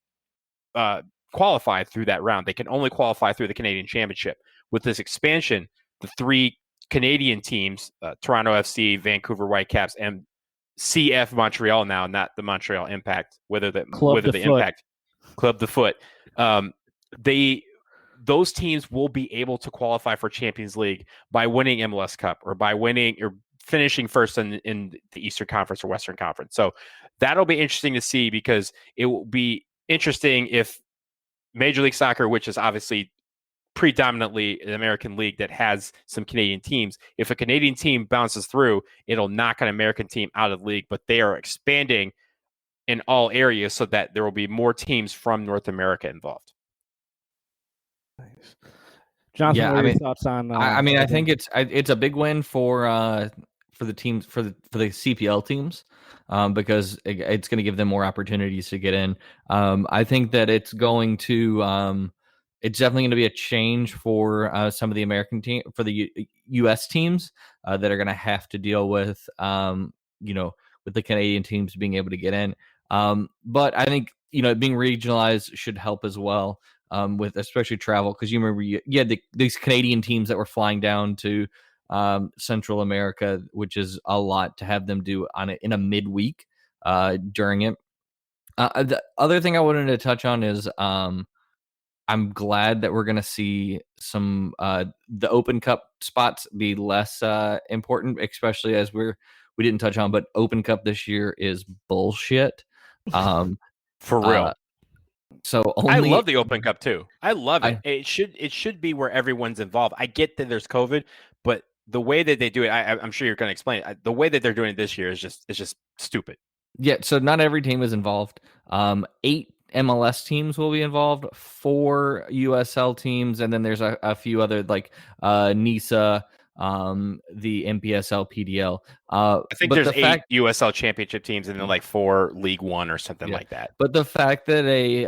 qualify through that round. They can only qualify through the Canadian Championship. With this expansion, the 3 Canadian teams, Toronto FC, Vancouver Whitecaps, and CF Montreal now, not the Montreal Impact, Impact Club the Foot. Those teams will be able to qualify for Champions League by winning MLS Cup or by winning or finishing first in the Eastern Conference or Western Conference. So that'll be interesting to see, because it will be interesting if Major League Soccer, which is obviously predominantly an American league that has some Canadian teams, if a Canadian team bounces through, it'll knock an American team out of the league, but they are expanding in all areas so that there will be more teams from North America involved. Nice. Jonathan, what are your thoughts on I think it's a big win for for the teams for the CPL teams, because it's going to give them more opportunities to get in. I think that it's going to it's definitely going to be a change for some of the American team for the U.S. teams that are going to have to deal with with the Canadian teams being able to get in. But I think being regionalized should help as well. With especially travel, because you remember you had these Canadian teams that were flying down to Central America, which is a lot to have them do in a midweek during it. The other thing I wanted to touch on is I'm glad that we're going to see some the Open Cup spots be less important, especially as we didn't touch on, but Open Cup this year is bullshit. For real. So I love the Open Cup too. I love it. It should be where everyone's involved. I get that there's COVID, but the way that they do it, I'm sure you're going to explain it. The way that they're doing it this year is just stupid. Yeah. So not every team is involved. 8 MLS teams will be involved, 4 USL teams, and then there's a few other like NISA, the NPSL, PDL. I think there's 8 USL championship teams and then like 4 League One or something like that. But the fact that a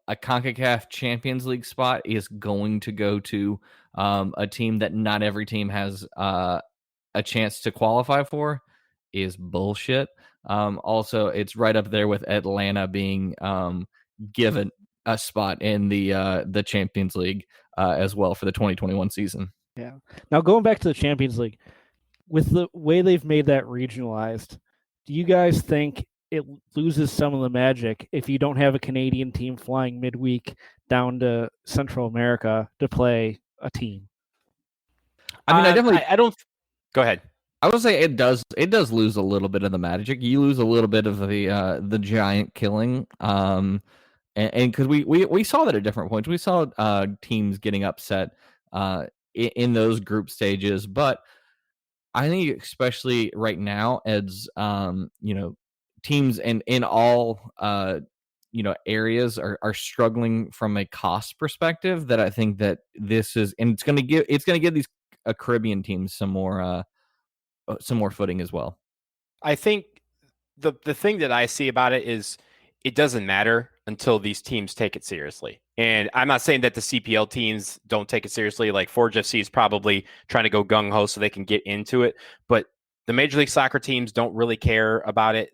CONCACAF Champions League spot is going to go to a team that not every team has a chance to qualify for is bullshit. Also, it's right up there with Atlanta being given a spot in the Champions League as well for the 2021 season. Yeah. Now going back to the Champions League, with the way they've made that regionalized, do you guys think it loses some of the magic if you don't have a Canadian team flying midweek down to Central America to play a team? I mean, I don't. Go ahead. I would say it does lose a little bit of the magic. You lose a little bit of the giant killing. And because we saw that at different points. We saw teams getting upset in those group stages, but I think especially right now, as teams in all areas are struggling from a cost perspective. That I think that this is, and it's going to give these Caribbean teams some more footing as well. I think the thing that I see about it is it doesn't matter until these teams take it seriously. And I'm not saying that the CPL teams don't take it seriously. Like Forge FC is probably trying to go gung-ho so they can get into it. But the Major League Soccer teams don't really care about it.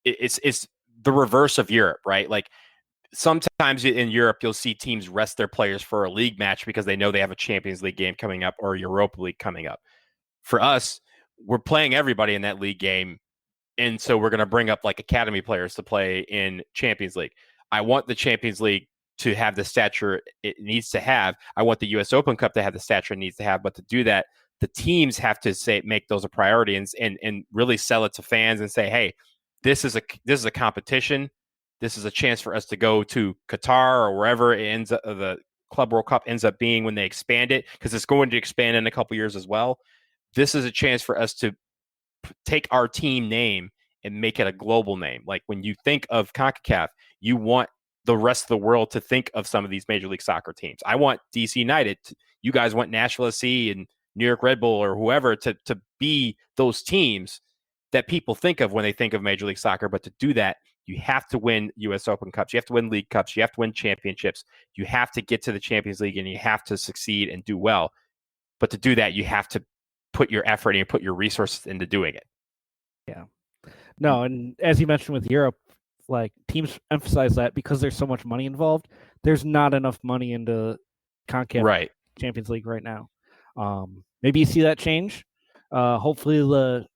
It's the reverse of Europe, right? Like sometimes in Europe, you'll see teams rest their players for a league match because they know they have a Champions League game coming up or a Europa League coming up. For us, we're playing everybody in that league game. And so we're going to bring up like academy players to play in Champions League. I want the Champions League to have the stature it needs to have. I want the U.S. Open Cup to have the stature it needs to have. But to do that, the teams have to make those a priority and really sell it to fans and say, hey, this is a competition. This is a chance for us to go to Qatar or wherever it ends up, the Club World Cup ends up being when they expand it, because it's going to expand in a couple years as well. This is a chance for us to take our team name and make it a global name. Like when you think of CONCACAF, you want the rest of the world to think of some of these Major League Soccer teams. I want DC United. You guys want Nashville SC and New York Red Bull or whoever to be those teams that people think of when they think of Major League Soccer. But to do that, you have to win U.S. Open Cups. You have to win League Cups. You have to win championships. You have to get to the Champions League and you have to succeed and do well. But to do that, you have to put your effort and put your resources into doing it. Yeah. No, and as you mentioned with Europe, like teams emphasize that because there's so much money involved, there's not enough money into CONCACAF Champions League right now. Maybe you see that change. Hopefully the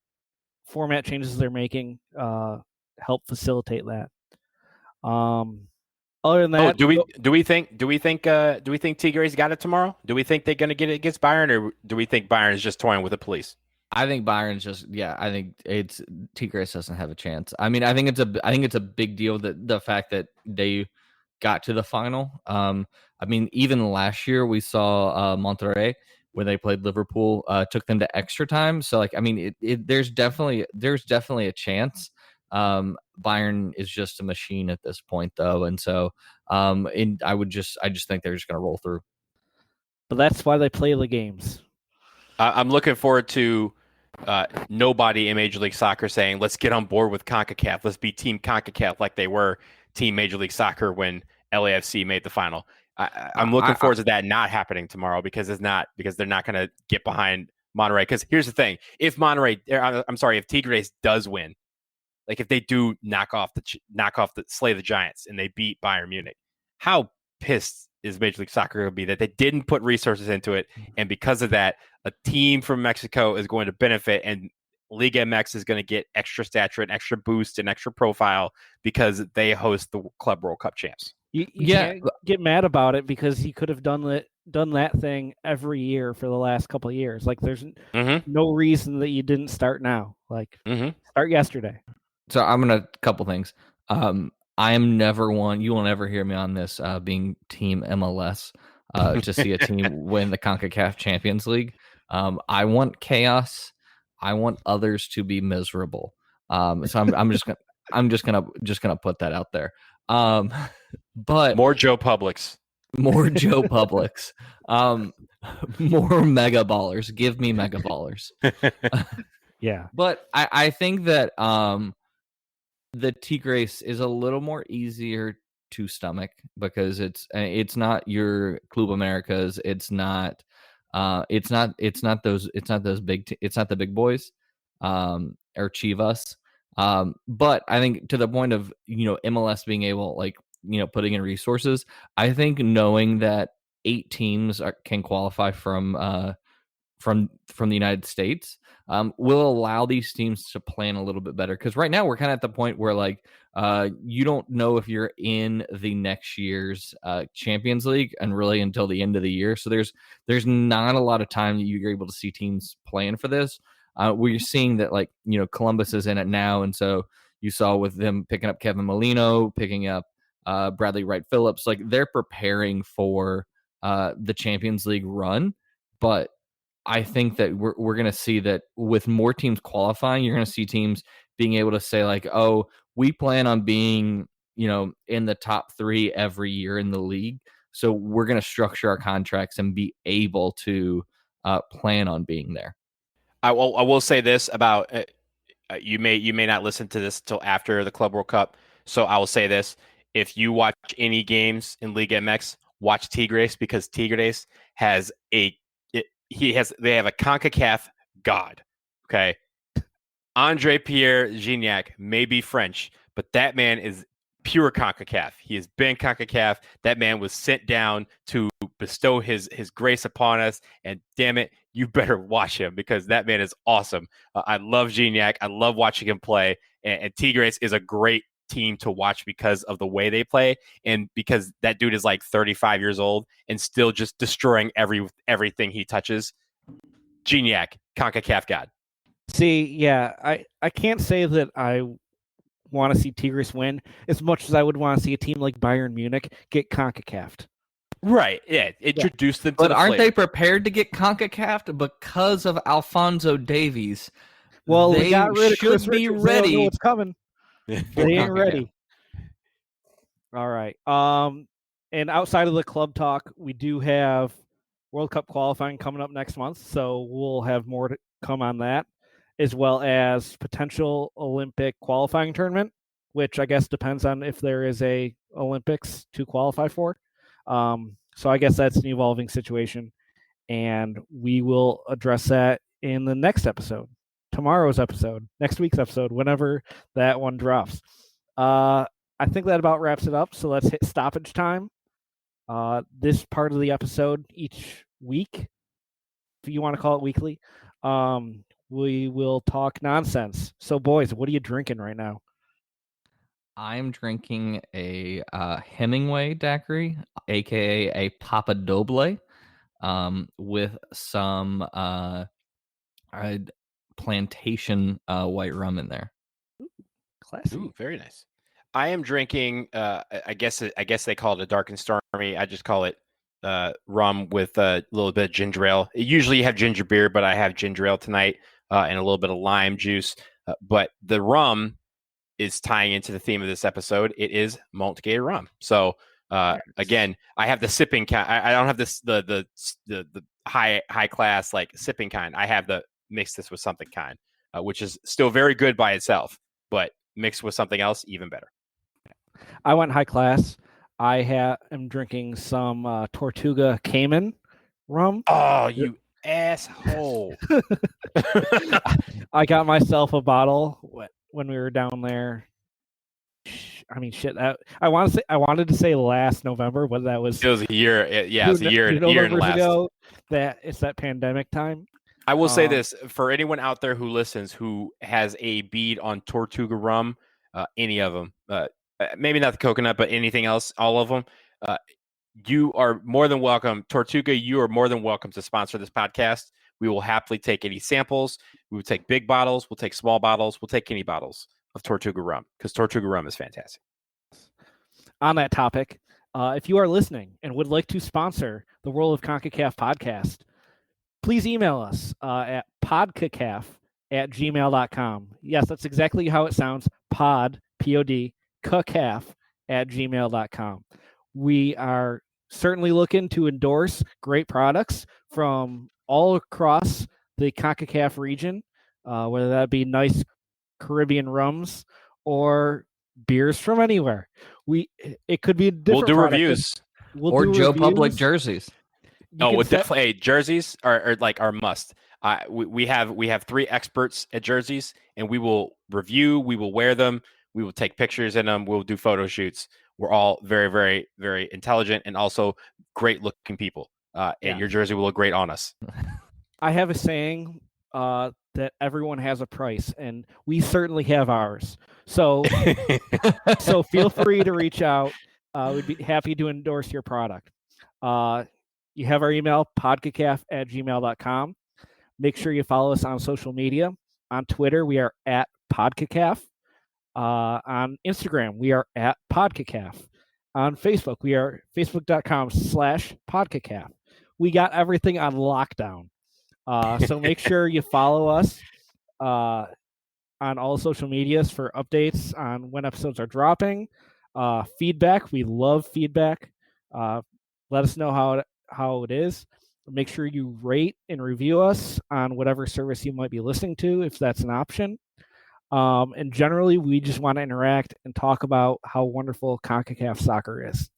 format changes they're making help facilitate that. Other than that, do we think Tigres got it tomorrow? Do we think they're going to get it against Bayern, or do we think Bayern is just toying with the police? I think Bayern's I think it's Tigres doesn't have a chance. I mean, I think it's a big deal that the fact that they got to the final. I mean, even last year we saw Monterrey when they played Liverpool took them to extra time. So like, I mean, there's definitely a chance. Bayern is just a machine at this point, though, and so I just think they're just going to roll through. But that's why they play the games. I'm looking forward to nobody in Major League Soccer saying, let's get on board with CONCACAF. Let's be Team CONCACAF like they were Team Major League Soccer when LAFC made the final. I'm looking forward to that not happening tomorrow because they're not going to get behind Monterrey. Because here's the thing: if Tigres does win, like if they do slay the Giants and they beat Bayern Munich, how pissed is Major League Soccer going to be that they didn't put resources into it, and because of that, a team from Mexico is going to benefit, and Liga MX is going to get extra stature and extra boost and extra profile because they host the Club World Cup champs. You can't get mad about it because he could have done that thing every year for the last couple of years. Like there's no reason that you didn't start now. Like start yesterday. So I'm gonna couple things. I am never one. You will never hear me on this being Team MLS to see a team win the CONCACAF Champions League. I want chaos. I want others to be miserable. So I'm just gonna put that out there. But more Joe Publics, more mega ballers. Give me mega ballers. Yeah. But I think that the Tigres is a little more easier to stomach because it's not your Club Americas. It's not the big boys or Chivas. But I think to the point of MLS being able putting in resources, I think knowing that 8 teams can qualify from the United States will allow these teams to plan a little bit better. Because right now we're kind of at the point where you don't know if you're in the next year's Champions League and really until the end of the year. So there's not a lot of time that you're able to see teams plan for this. We're seeing that Columbus is in it now, and so you saw with them picking up Kevin Molino, picking up Bradley Wright Phillips, they're preparing for the Champions League run. But I think that we're going to see that with more teams qualifying, you're going to see teams being able to say oh, we plan on being, in the top 3 every year in the league. So we're going to structure our contracts and be able to plan on being there. I will say this about you may not listen to this till after the Club World Cup. So I will say this: if you watch any games in Liga MX, watch Tigres, because Tigres has they have a CONCACAF god. Okay. Andre Pierre Gignac may be French, but that man is pure CONCACAF. He has been CONCACAF. That man was sent down to bestow his grace upon us. And damn it, you better watch him because that man is awesome. I love Gignac. I love watching him play. And Tigres is a great team to watch because of the way they play and because that dude is 35 years old and still just destroying everything he touches. Gignac, CONCACAF god. See, yeah, I can't say that I want to see Tigres win as much as I would want to see a team like Bayern Munich get CONCACAF'd. Right, yeah, introduce them to but the aren't flavor. they prepared to get CONCACAF'd because of Alphonso Davies? Well, they we got rid of should Chris be Richards. ready. They don't know what's coming. They ain't ready. All right. And outside of the club talk, we do have World Cup qualifying coming up next month, so we'll have more to come on that, as well as potential Olympic qualifying tournament, which I guess depends on if there is a Olympics to qualify for. So I guess that's an evolving situation, and we will address that in the next episode, tomorrow's episode, next week's episode, whenever that one drops. I think that about wraps it up. So let's hit stoppage time. This part of the episode each week, if you want to call it weekly, we will talk nonsense. So, boys, what are you drinking right now? I'm drinking a Hemingway daiquiri, aka a Papa Doble, with some plantation white rum in there. Classy. Ooh, very nice. I am drinking. I guess they call it a dark and stormy. I just call it rum with a little bit of ginger ale. Usually you have ginger beer, but I have ginger ale tonight and a little bit of lime juice. But the rum is tying into the theme of this episode. It is malt gator rum. So again, I have the sipping kind. I don't have this the high class sipping kind. I have the mix this with something kind, which is still very good by itself, but mixed with something else, even better. I went high class. I am drinking some Tortuga Cayman rum. Oh, you asshole. I got myself a bottle when we were down there. I mean, shit. I wanted to say last November, but that was. It was a year. Yeah, it's a year and last. Ago. It's that pandemic time. I will say this for anyone out there who listens who has a bead on Tortuga rum, any of them, maybe not the coconut, but anything else, all of them. You are more than welcome. Tortuga, you are more than welcome to sponsor this podcast. We will happily take any samples. We will take big bottles. We'll take small bottles. We'll take any bottles of Tortuga rum because Tortuga rum is fantastic. On that topic, if you are listening and would like to sponsor the World of Concacaf podcast, please email us at podcacaf@gmail.com. Yes, that's exactly how it sounds. Pod, P-O-D, cacaf @gmail.com. We are certainly looking to endorse great products from all across the CONCACAF region, whether that be nice Caribbean rums or beers from anywhere. It could be a different We'll do product. reviews. Or Joe Public jerseys. Definitely. Jerseys are like our must. We have 3 experts at jerseys, and we will review. We will wear them. We will take pictures in them. We'll do photo shoots. We're all very, very, very intelligent and also great looking people. And your jersey will look great on us. I have a saying that everyone has a price, and we certainly have ours. So, so feel free to reach out. We'd be happy to endorse your product. You have our email, podcacaf@gmail.com. Make sure you follow us on social media. On Twitter, we are at podcacaf. On Instagram, we are at podcacaf. On Facebook, we are facebook.com/podcacaf. We got everything on lockdown. So make sure you follow us on all social medias for updates on when episodes are dropping. Feedback, we love feedback. Let us know how it is. Make sure you rate and review us on whatever service you might be listening to, if that's an option. And generally, we just want to interact and talk about how wonderful CONCACAF soccer is.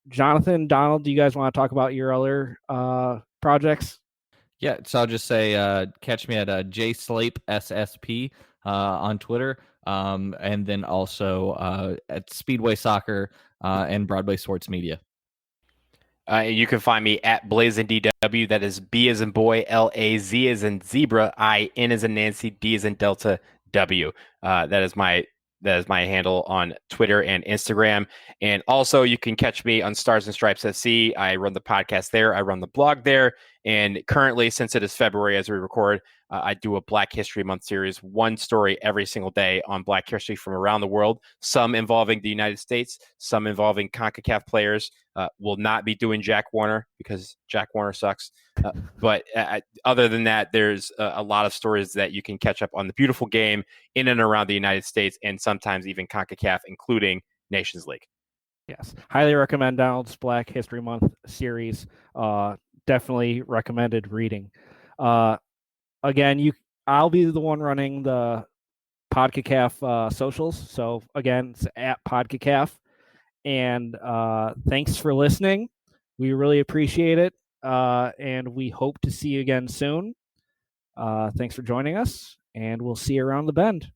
Jonathan, Donald, do you guys want to talk about your other projects? Yeah, so I'll just say catch me at JSlapeSSP on Twitter, and then also at Speedway Soccer and Broadway Sports Media. You can find me at BlazinDW. That is B as in boy, L-A-Z as in zebra, I-N as in Nancy, D as in Delta, W. That is my handle on Twitter and Instagram. And also you can catch me on Stars and Stripes SC. I run the podcast there. I run the blog there. And currently, since it is February as we record, I do a Black History Month series, one story every single day on Black history from around the world, some involving the United States, some involving CONCACAF players. Will not be doing Jack Warner because Jack Warner sucks. But other than that, there's a lot of stories that you can catch up on the beautiful game in and around the United States and sometimes even CONCACAF, including Nations League. Yes. Highly recommend Donald's Black History Month series. Definitely recommended reading. Again, I'll be the one running the PodCACAF socials. So again, it's at PodCACAF. And thanks for listening. We really appreciate it. And we hope to see you again soon. Thanks for joining us, and we'll see you around the bend.